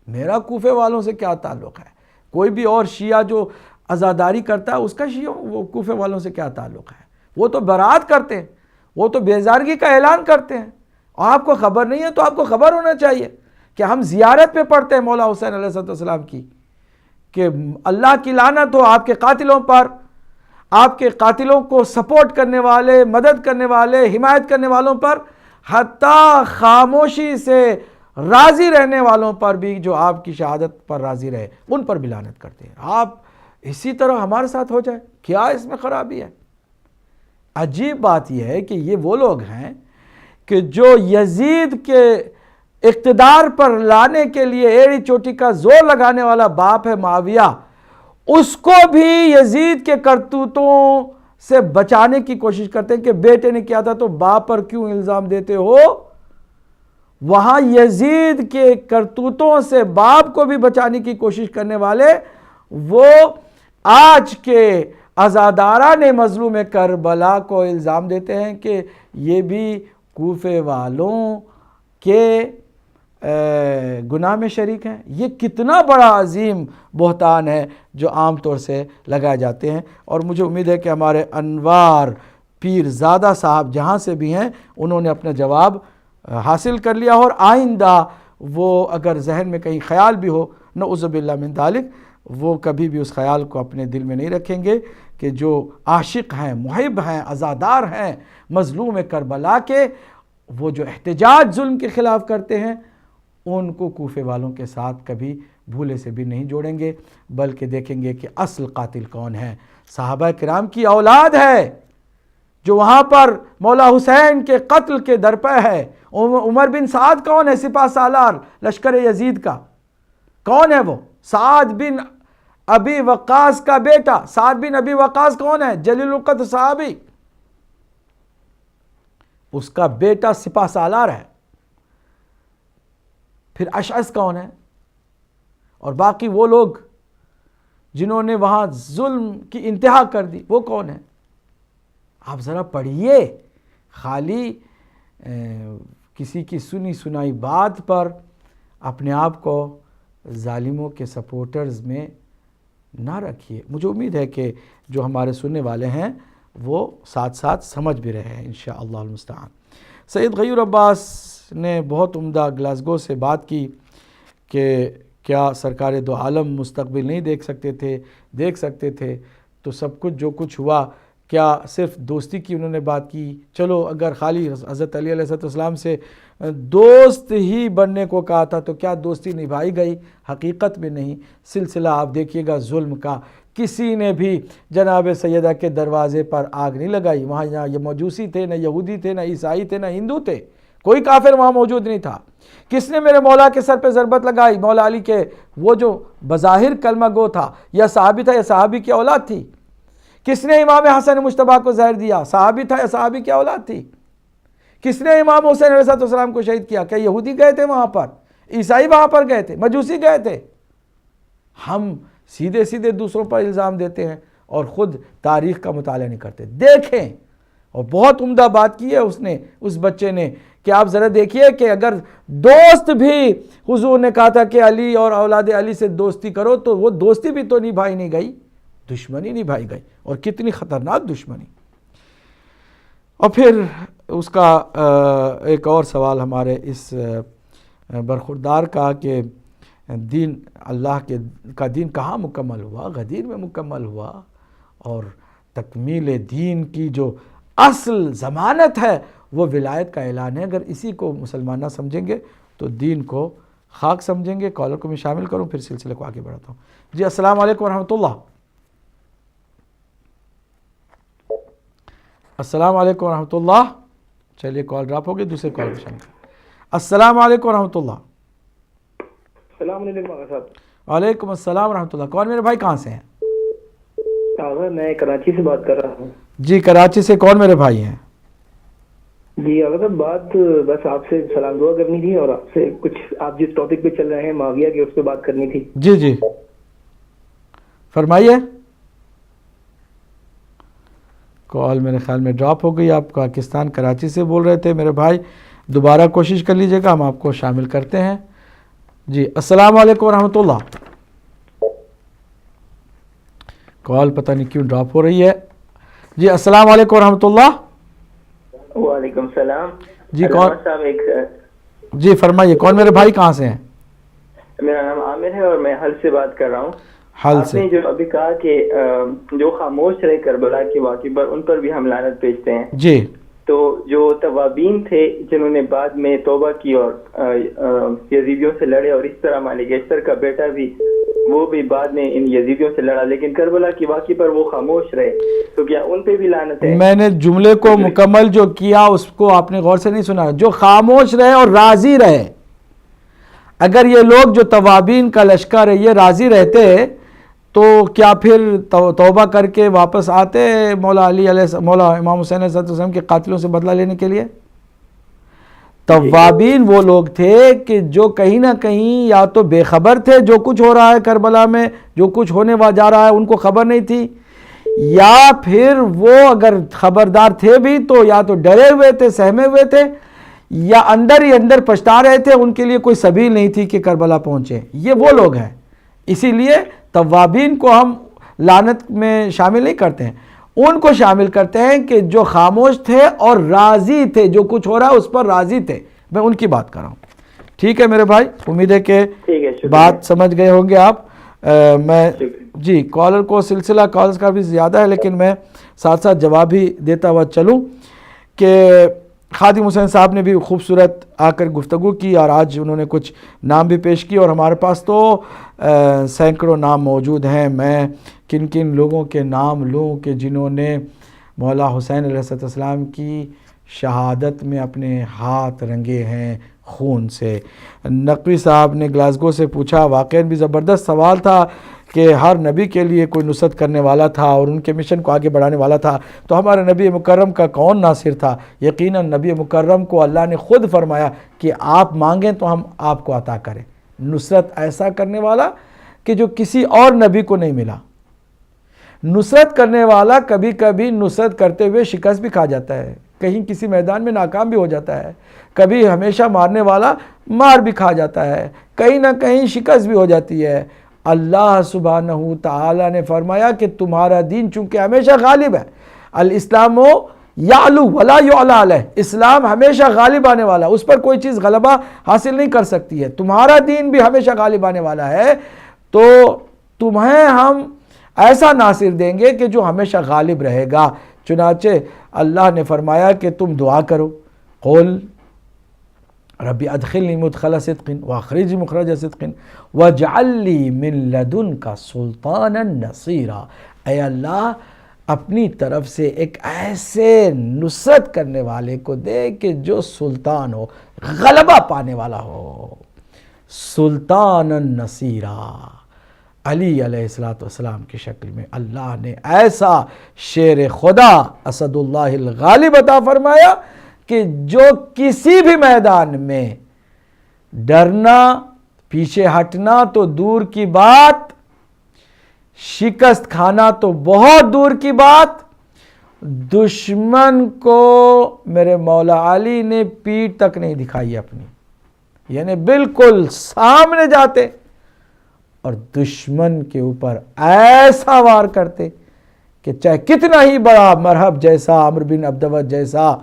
میرا کوفے والوں سے کیا تعلق ہے؟ کوئی بھی اور شیعہ جو عزاداری کرتا ہے اس کا وہ کوفے والوں سے کیا تعلق ہے؟ وہ تو برات کرتے ہیں، وہ تو بیزارگی کا اعلان کرتے ہیں، اور آپ کو خبر نہیں ہے تو آپ کو خبر ہونا چاہیے کہ ہم زیارت پہ پڑھتے ہیں مولا حسین علیہ السلام کی کہ اللہ کی لعنت ہو آپ کے قاتلوں پر، آپ کے قاتلوں کو سپورٹ کرنے والے، مدد کرنے والے، حمایت کرنے والوں پر، حتیٰ خاموشی سے راضی رہنے والوں پر بھی جو آپ کی شہادت پر راضی رہے ان پر بھی لعنت کرتے ہیں۔ آپ اسی طرح ہمارے ساتھ ہو جائے، کیا اس میں خرابی ہے؟ عجیب بات یہ ہے کہ یہ وہ لوگ ہیں کہ جو یزید کے اقتدار پر لانے کے لیے ایڑی چوٹی کا زور لگانے والا باپ ہے معاویہ، اس کو بھی یزید کے کرتوتوں سے بچانے کی کوشش کرتے ہیں کہ بیٹے نے کیا تھا تو باپ پر کیوں الزام دیتے ہو۔ وہاں یزید کے کرتوتوں سے باپ کو بھی بچانے کی کوشش کرنے والے وہ آج کے عزاداران مظلوم کربلا کو الزام دیتے ہیں کہ یہ بھی کوفے والوں کے گناہ میں شریک ہیں۔ یہ کتنا بڑا عظیم بہتان ہے جو عام طور سے لگائے جاتے ہیں، اور مجھے امید ہے کہ ہمارے انوار پیر زادہ صاحب جہاں سے بھی ہیں انہوں نے اپنا جواب حاصل کر لیا، اور آئندہ وہ اگر ذہن میں کہیں خیال بھی ہو نعوذ باللہ من ذالک، وہ کبھی بھی اس خیال کو اپنے دل میں نہیں رکھیں گے کہ جو عاشق ہیں، محب ہیں، عزادار ہیں مظلوم کربلا کے، وہ جو احتجاج ظلم کے خلاف کرتے ہیں ان کو کوفے والوں کے ساتھ کبھی بھولے سے بھی نہیں جوڑیں گے، بلکہ دیکھیں گے کہ اصل قاتل کون ہے۔ صحابہ کرام کی اولاد ہے جو وہاں پر مولا حسین کے قتل کے درپے ہے۔ عمر بن سعد کون ہے؟ سپہ سالار لشکر یزید کا کون ہے؟ وہ سعد بن ابی وقاص کا بیٹا۔ سعد بن ابی وقاص کون ہے؟ جلیل القدر صحابی، اس کا بیٹا سپہ سالار ہے۔ پھر اشعث کون ہے؟ اور باقی وہ لوگ جنہوں نے وہاں ظلم کی انتہا کر دی وہ کون ہیں؟ آپ ذرا پڑھیے، خالی کسی کی سنی سنائی بات پر اپنے آپ کو ظالموں کے سپورٹرز میں نہ رکھیے۔ مجھے امید ہے کہ جو ہمارے سننے والے ہیں وہ ساتھ ساتھ سمجھ بھی رہے ہیں انشاءاللہ المستعان۔ سید غیور عباس نے بہت عمدہ گلاسگو سے بات کی کہ کیا سرکار دو عالم مستقبل نہیں دیکھ سکتے تھے تو سب کچھ جو کچھ ہوا کیا صرف دوستی کی انہوں نے بات کی؟ چلو اگر خالی حضرت علی علیہ السلام سے دوست ہی بننے کو کہا تھا تو کیا دوستی نبھائی گئی؟ حقیقت میں نہیں۔ سلسلہ آپ دیکھیے گا ظلم کا، کسی نے بھی جناب سیدہ کے دروازے پر آگ نہیں لگائی۔ وہاں یہ مجوسی تھے، نہ یہودی تھے، نہ عیسائی تھے، نہ ہندو تھے، کوئی کافر وہاں موجود نہیں تھا۔ کس نے میرے مولا کے سر پہ ضربت لگائی؟ مولا علی کے وہ جو بظاہر کلمہ گو تھا، یا صحابی تھا یا صحابی کی اولاد تھی۔ کس نے امام حسن مجتبیٰ کو زہر دیا؟ صحابی تھا یا صحابی کی اولاد تھی۔ کس نے امام حسین علیہ السلام کو شہید کیا؟ کیا یہودی گئے تھے وہاں پر؟ عیسائی وہاں پر گئے تھے؟ مجوسی گئے تھے؟ ہم سیدھے سیدھے دوسروں پر الزام دیتے ہیں اور خود تاریخ کا مطالعہ نہیں کرتے۔ دیکھیں، اور بہت عمدہ بات کی ہے اس بچے نے کہ آپ ذرا دیکھیے کہ اگر دوست بھی حضور نے کہا تھا کہ علی اور اولاد علی سے دوستی کرو تو وہ دوستی بھی تو نبھائی نہیں گئی، دشمنی نبھائی گئی، اور کتنی خطرناک دشمنی۔ اور پھر اس کا ایک اور سوال ہمارے اس برخوردار کا کہ دین اللہ کا دین کہاں مکمل ہوا؟ غدیر میں مکمل ہوا، اور تکمیل دین کی جو اصل ضمانت ہے وہ ولایت کا اعلان ہے۔ اگر اسی کو مسلمان نہ سمجھیں گے تو دین کو خاک سمجھیں گے۔ کالر کو میں شامل کروں پھر سلسلے کو آگے بڑھاتا ہوں۔ جی السلام علیکم ورحمۃ اللہ۔ السلام علیکم ورحمۃ اللہ. چلیے کال ڈراپ ہو گئی, دوسرے کال پہ شامل. السلام علیکم ورحمۃ اللہ. السلام علیکم صاحب. وعلیکم السلام ورحمۃ اللہ. کون میرے بھائی, کہاں سے ہیں؟ میں کراچی سے بات کر رہا ہوں. جی کراچی سے. کون میرے بھائی ہیں؟ جی اگر بات بس آپ سے سلام دعا کرنی تھی اور آپ سے کچھ, آپ جس ٹاپک پہ چل رہے ہیں معاویہ کے, اس پہ بات کرنی تھی. جی جی فرمائیے. کال میرے خیال میں ڈراپ ہو گئی. آپ پاکستان کراچی سے بول رہے تھے میرے بھائی, دوبارہ کوشش کر لیجئے گا, ہم آپ کو شامل کرتے ہیں. جی السلام علیکم ورحمۃ اللہ. کال پتہ نہیں کیوں ڈراپ ہو رہی ہے. جی السلام علیکم ورحمۃ اللہ. وعلیکم السلام. جی کون صاحب جی فرمائیے. کون میرے بھائی, کہاں سے ہیں؟ میرا نام عامر ہے اور میں حل سے بات کر رہا ہوں. حل آپ نے جو ابھی کہا کہ جو خاموش رہے کربلا کے واقعے پر, ان پر بھی ہم لعنت بھیجتے ہیں. جی تو جو توابین تھے جنہوں نے بعد میں توبہ کی اور یزیدیوں سے لڑے, اور اس طرح مالک اشتر کا بیٹا بھی, وہ بھی بعد میں ان یزیدیوں سے لڑا, لیکن کربلا کے واقعے پر وہ خاموش رہے, تو کیا ان پہ بھی لعنت ہے؟ میں نے جملے کو مکمل جو کیا اس کو آپ نے غور سے نہیں سنا. جو خاموش رہے اور راضی رہے, اگر یہ لوگ جو توابین کا لشکر ہے یہ راضی رہتے تو کیا پھر توبہ کر کے واپس آتے مولا امام حسین علیہ السلام کے قاتلوں سے بدلہ لینے کے لیے؟ توابین وہ لوگ تھے کہ جو کہیں نہ کہیں یا تو بے خبر تھے جو کچھ ہو رہا ہے کربلا میں, جو کچھ ہونے جا رہا ہے ان کو خبر نہیں تھی, یا پھر وہ اگر خبردار تھے بھی تو یا تو ڈرے ہوئے تھے, سہمے ہوئے تھے, یا اندر ہی اندر پچھتا رہے تھے, ان کے لیے کوئی سبیل نہیں تھی کہ کربلا پہنچے. یہ وہ لوگ ہیں. اسی لیے توابین کو ہم لعنت میں شامل نہیں کرتے ہیں, ان کو شامل کرتے ہیں کہ جو خاموش تھے اور راضی تھے, جو کچھ ہو رہا ہے اس پر راضی تھے. میں ان کی بات کر رہا ہوں. ٹھیک ہے میرے بھائی, امید ہے کہ بات سمجھ گئے ہوں گے آپ. میں جی کالر کو سلسلہ کالز کا بھی زیادہ ہے, لیکن میں ساتھ ساتھ جواب بھی دیتا ہوا چلوں کہ خادم حسین صاحب نے بھی خوبصورت آ کر گفتگو کی, اور آج انہوں نے کچھ نام بھی پیش کی, اور ہمارے پاس تو سینکڑوں نام موجود ہیں. میں کن کن لوگوں کے نام لوں کہ جنہوں نے مولا حسین علیہ السلام کی شہادت میں اپنے ہاتھ رنگے ہیں خون سے. نقوی صاحب نے گلاسگو سے پوچھا, واقعاً بھی زبردست سوال تھا کہ ہر نبی کے لیے کوئی نصرت کرنے والا تھا اور ان کے مشن کو آگے بڑھانے والا تھا, تو ہمارے نبی مکرم کا کون ناصر تھا؟ یقیناً نبی مکرم کو اللہ نے خود فرمایا کہ آپ مانگیں تو ہم آپ کو عطا کریں. نصرت ایسا کرنے والا کہ جو کسی اور نبی کو نہیں ملا. نصرت کرنے والا کبھی کبھی نصرت کرتے ہوئے شکست بھی کھا جاتا ہے, کہیں کسی میدان میں ناکام بھی ہو جاتا ہے, کبھی ہمیشہ مارنے والا مار بھی کھا جاتا ہے, کہیں نہ کہیں شکست بھی ہو جاتی ہے. اللہ سبحانہ تعالی نے فرمایا کہ تمہارا دین چونکہ ہمیشہ غالب ہے, الاسلام یعلو ولا یعلی علیہ, اسلام ہمیشہ غالب آنے والا, اس پر کوئی چیز غلبہ حاصل نہیں کر سکتی ہے. تمہارا دین بھی ہمیشہ غالب آنے والا ہے, تو تمہیں ہم ایسا ناصر دیں گے کہ جو ہمیشہ غالب رہے گا. چنانچہ اللہ نے فرمایا کہ تم دعا کرو, قول ربی ادخلنی مدخل صدق واخرجنی مخرج صدق واجعل لی من لدنک سلطانا نصیرا. اے اللہ اپنی طرف سے ایک ایسے نصرت کرنے والے کو دے کہ جو سلطان ہو, غلبہ پانے والا ہو. سلطانا نصیرا, علی علیہ السلام کی شکل میں اللہ نے ایسا شیر خدا اسد اللہ الغالب عطا فرمایا کہ جو کسی بھی میدان میں ڈرنا, پیچھے ہٹنا تو دور کی بات, شکست کھانا تو بہت دور کی بات, دشمن کو میرے مولا علی نے پیٹھ تک نہیں دکھائی اپنی, یعنی بالکل سامنے جاتے اور دشمن کے اوپر ایسا وار کرتے کہ چاہے کتنا ہی بڑا مرحب جیسا, عمرو بن عبدود جیسا,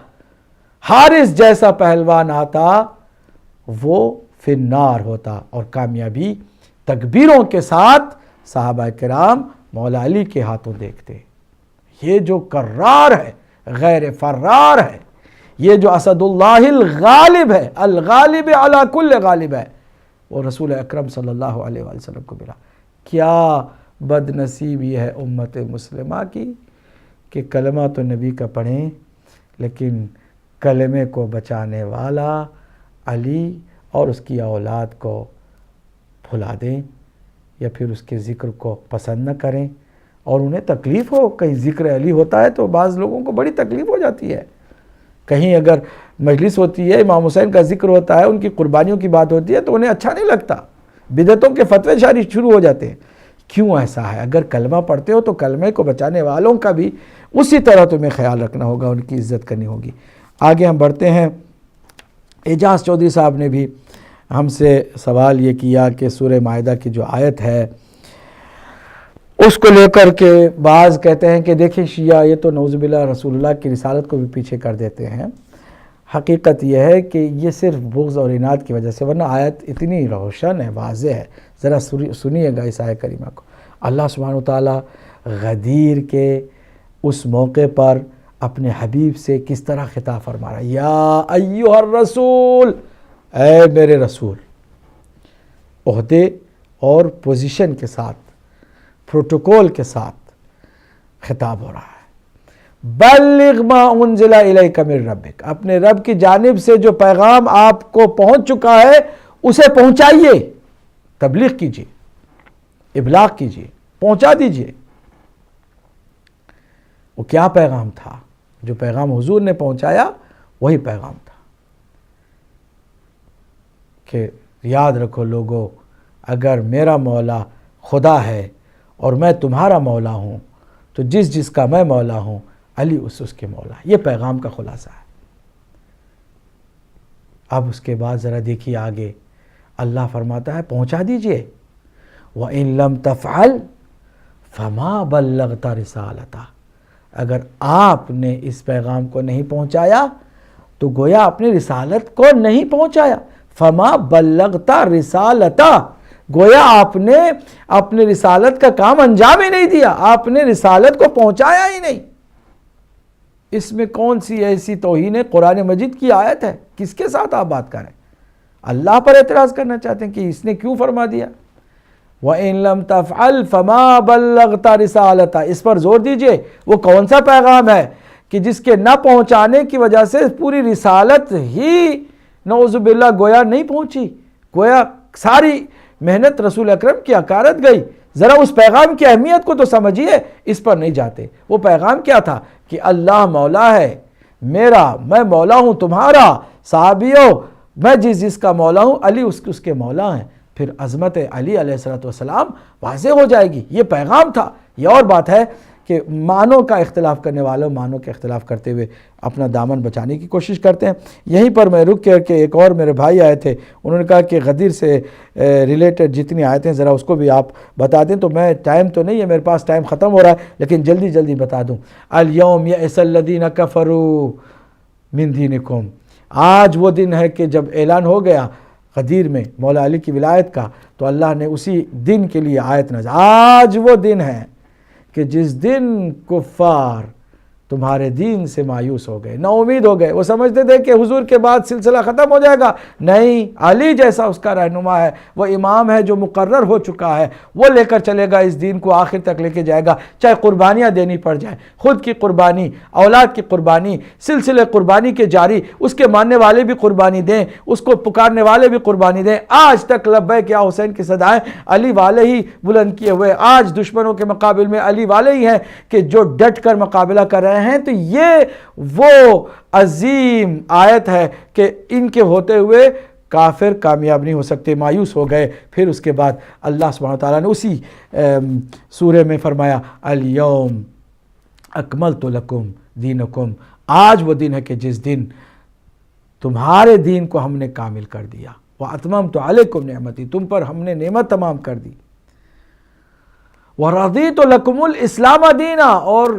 حارث جیسا پہلوان آتا, وہ فی النار ہوتا, اور کامیابی تکبیروں کے ساتھ صحابہ کرام مولا علی کے ہاتھوں دیکھتے. یہ جو کرار ہے, غیر فرار ہے, یہ جو اسد اللہ الغالب ہے, الغالب علی کل غالب ہے, وہ رسول اکرم صلی اللہ علیہ وآلہ وسلم کو ملا. کیا بد نصیبی ہے امت مسلمہ کی کہ کلمہ تو نبی کا پڑھیں لیکن کلمے کو بچانے والا علی اور اس کی اولاد کو بھلا دیں یا پھر اس کے ذکر کو پسند نہ کریں، اور انہیں تکلیف ہو. کہیں ذکر علی ہوتا ہے تو بعض لوگوں کو بڑی تکلیف ہو جاتی ہے. کہیں اگر مجلس ہوتی ہے، امام حسین کا ذکر ہوتا ہے، ان کی قربانیوں کی بات ہوتی ہے تو انہیں اچھا نہیں لگتا، بدعتوں کے فتوے جاری شروع ہو جاتے ہیں. کیوں ایسا ہے؟ اگر کلمہ پڑھتے ہو تو کلمے کو بچانے والوں کا بھی اسی طرح تمہیں خیال رکھنا ہوگا، ان کی عزت کرنی ہوگی. آگے ہم بڑھتے ہیں. اعجاز چودھری صاحب نے بھی ہم سے سوال یہ کیا کہ سورہ مائدہ کی جو آیت ہے اس کو لے کر کے بعض کہتے ہیں کہ دیکھیں شیعہ یہ تو نعوذ باللہ رسول اللہ کی رسالت کو بھی پیچھے کر دیتے ہیں. حقیقت یہ ہے کہ یہ صرف بغض اور اناد کی وجہ سے، ورنہ آیت اتنی روشن ہے، واضح ہے. ذرا سنیے گا اس آیت کریمہ کو. اللہ سبحانہ وتعالیٰ غدیر کے اس موقع پر اپنے حبیب سے کس طرح خطاب فرما رہا ہے. یا ایھا الرسول، اے میرے رسول. عہدے اور پوزیشن کے ساتھ، پروٹوکول کے ساتھ خطاب ہو رہا ہے. بلغ ما انزل الیک من ربک، اپنے رب کی جانب سے جو پیغام آپ کو پہنچ چکا ہے اسے پہنچائیے، تبلیغ کیجیے، ابلاغ کیجیے، پہنچا دیجیے. وہ کیا پیغام تھا؟ جو پیغام حضور نے پہنچایا وہی پیغام تھا کہ یاد رکھو لوگو، اگر میرا مولا خدا ہے اور میں تمہارا مولا ہوں تو جس کا میں مولا ہوں علی اس کے مولا. یہ پیغام کا خلاصہ ہے. اب اس کے بعد ذرا دیکھیے آگے اللہ فرماتا ہے پہنچا دیجئے. وَإِن لَمْ تَفْعَلْ فَمَا بَلَّغْتَ رِسَالَتَهُ، اگر آپ نے اس پیغام کو نہیں پہنچایا تو گویا اپنی رسالت کو نہیں پہنچایا. فَمَا بَلَّغْتَ رِسَالَتَهُ، گویا آپ نے اپنے رسالت کا کام انجام ہی نہیں دیا، آپ نے رسالت کو پہنچایا ہی نہیں. اس میں کون سی ایسی توہین قرآن مجید کی آیت ہے؟ کس کے ساتھ آپ بات کریں؟ اللہ پر اعتراض کرنا چاہتے ہیں کہ اس نے کیوں فرما دیا وَإِن لَمْ تَفْعَلْ فَمَا بَلَّغْتَ رِسَالَتَهُ. اس پر زور دیجئے. وہ کون سا پیغام ہے کہ جس کے نہ پہنچانے کی وجہ سے پوری رسالت ہی نعوذ باللہ گویا نہیں پہنچی، گویا ساری محنت رسول اکرم کی اکارت گئی. ذرا اس پیغام کی اہمیت کو تو سمجھیے. اس پر نہیں جاتے. وہ پیغام کیا تھا کہ اللہ مولا ہے میرا، میں مولا ہوں تمہارا. صحابیوں، میں جس کا مولا ہوں علی اس کے مولا ہیں. پھر عظمت علی علیہ السلام واضح ہو جائے گی. یہ پیغام تھا. یہ اور بات ہے کہ معنوں کا اختلاف کرنے والوں معنوں کے اختلاف کرتے ہوئے اپنا دامن بچانے کی کوشش کرتے ہیں. یہیں پر میں رک کے ایک اور میرے بھائی آئے تھے، انہوں نے کہا کہ غدیر سے ریلیٹڈ جتنی آیتیں ذرا اس کو بھی آپ بتا دیں. تو میں ٹائم تو نہیں ہے میرے پاس، ٹائم ختم ہو رہا ہے، لیکن جلدی بتا دوں. الیوم یئس الذین کفروا من دینکم، آج وہ دن ہے کہ جب اعلان ہو گیا غدیر میں مولا علی کی ولایت کا تو اللہ نے اسی دن کے لیے آیت نازل. آج وہ دن ہے کہ جس دن کفار تمہارے دین سے مایوس ہو گئے، نا امید ہو گئے. وہ سمجھتے تھے کہ حضور کے بعد سلسلہ ختم ہو جائے گا. نہیں، علی جیسا اس کا رہنما ہے، وہ امام ہے جو مقرر ہو چکا ہے، وہ لے کر چلے گا اس دین کو، آخر تک لے کے جائے گا. چاہے قربانیاں دینی پڑ جائیں، خود کی قربانی، اولاد کی قربانی، سلسلے قربانی کے جاری، اس کے ماننے والے بھی قربانی دیں، اس کو پکارنے والے بھی قربانی دیں. آج تک لبیک یا حسین کی صدائیں علی والے ہی بلند کیے ہوئے. آج دشمنوں کے مقابل میں علی والے ہی ہیں کہ جو ڈٹ کر مقابلہ کر رہے ہیں. تو یہ وہ عظیم آیت ہے کہ ان کے ہوتے ہوئے کافر کامیاب نہیں ہو سکتے، مایوس ہو گئے. پھر اس کے بعد اللہ سبحانہ وتعالیٰ نے اسی سورہ میں فرمایا الیوم اکملت لکم دینکم، آج وہ دن ہے کہ جس دن تمہارے دین کو ہم نے کامل کر دیا. واتممت علیکم نعمتی، تم پر ہم نے نعمت تمام کر دی. ورضیت لکم الاسلام دینا، اور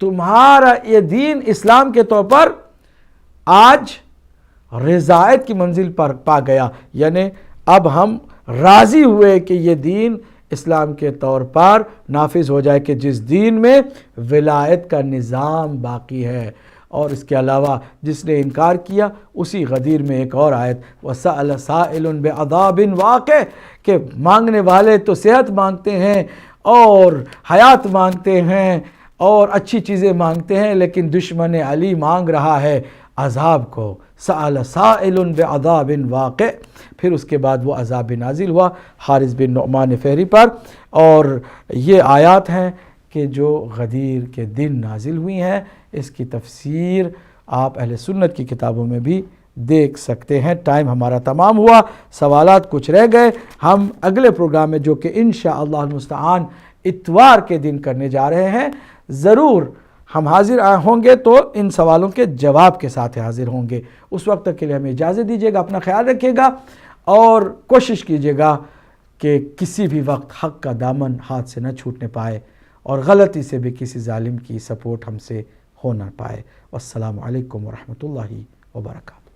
تمہارا یہ دین اسلام کے طور پر آج رضایت کی منزل پر پا گیا. یعنی اب ہم راضی ہوئے کہ یہ دین اسلام کے طور پر نافذ ہو جائے کہ جس دین میں ولایت کا نظام باقی ہے. اور اس کے علاوہ جس نے انکار کیا اسی غدیر میں ایک اور آیت وَسَأَلَ سَائِلٌ بِعَذَابٍ واقع، کہ مانگنے والے تو صحت مانگتے ہیں اور حیات مانگتے ہیں اور اچھی چیزیں مانگتے ہیں، لیکن دشمن علی مانگ رہا ہے عذاب کو. سأل سائل بعذاب واقع. پھر اس کے بعد وہ عذاب نازل ہوا حارث بن نعمان فہری پر. اور یہ آیات ہیں کہ جو غدیر کے دن نازل ہوئی ہیں. اس کی تفسیر آپ اہل سنت کی کتابوں میں بھی دیکھ سکتے ہیں. ٹائم ہمارا تمام ہوا، سوالات کچھ رہ گئے. ہم اگلے پروگرام میں جو کہ انشاءاللہ المستعان اتوار کے دن کرنے جا رہے ہیں، ضرور ہم حاضر ہوں گے تو ان سوالوں کے جواب کے ساتھ حاضر ہوں گے. اس وقت تک کے لیے ہمیں اجازت دیجیے گا. اپنا خیال رکھیے گا اور کوشش کیجیے گا کہ کسی بھی وقت حق کا دامن ہاتھ سے نہ چھوٹنے پائے اور غلطی سے بھی کسی ظالم کی سپورٹ ہم سے ہو نہ پائے. والسلام علیکم ورحمۃ اللہ وبرکاتہ.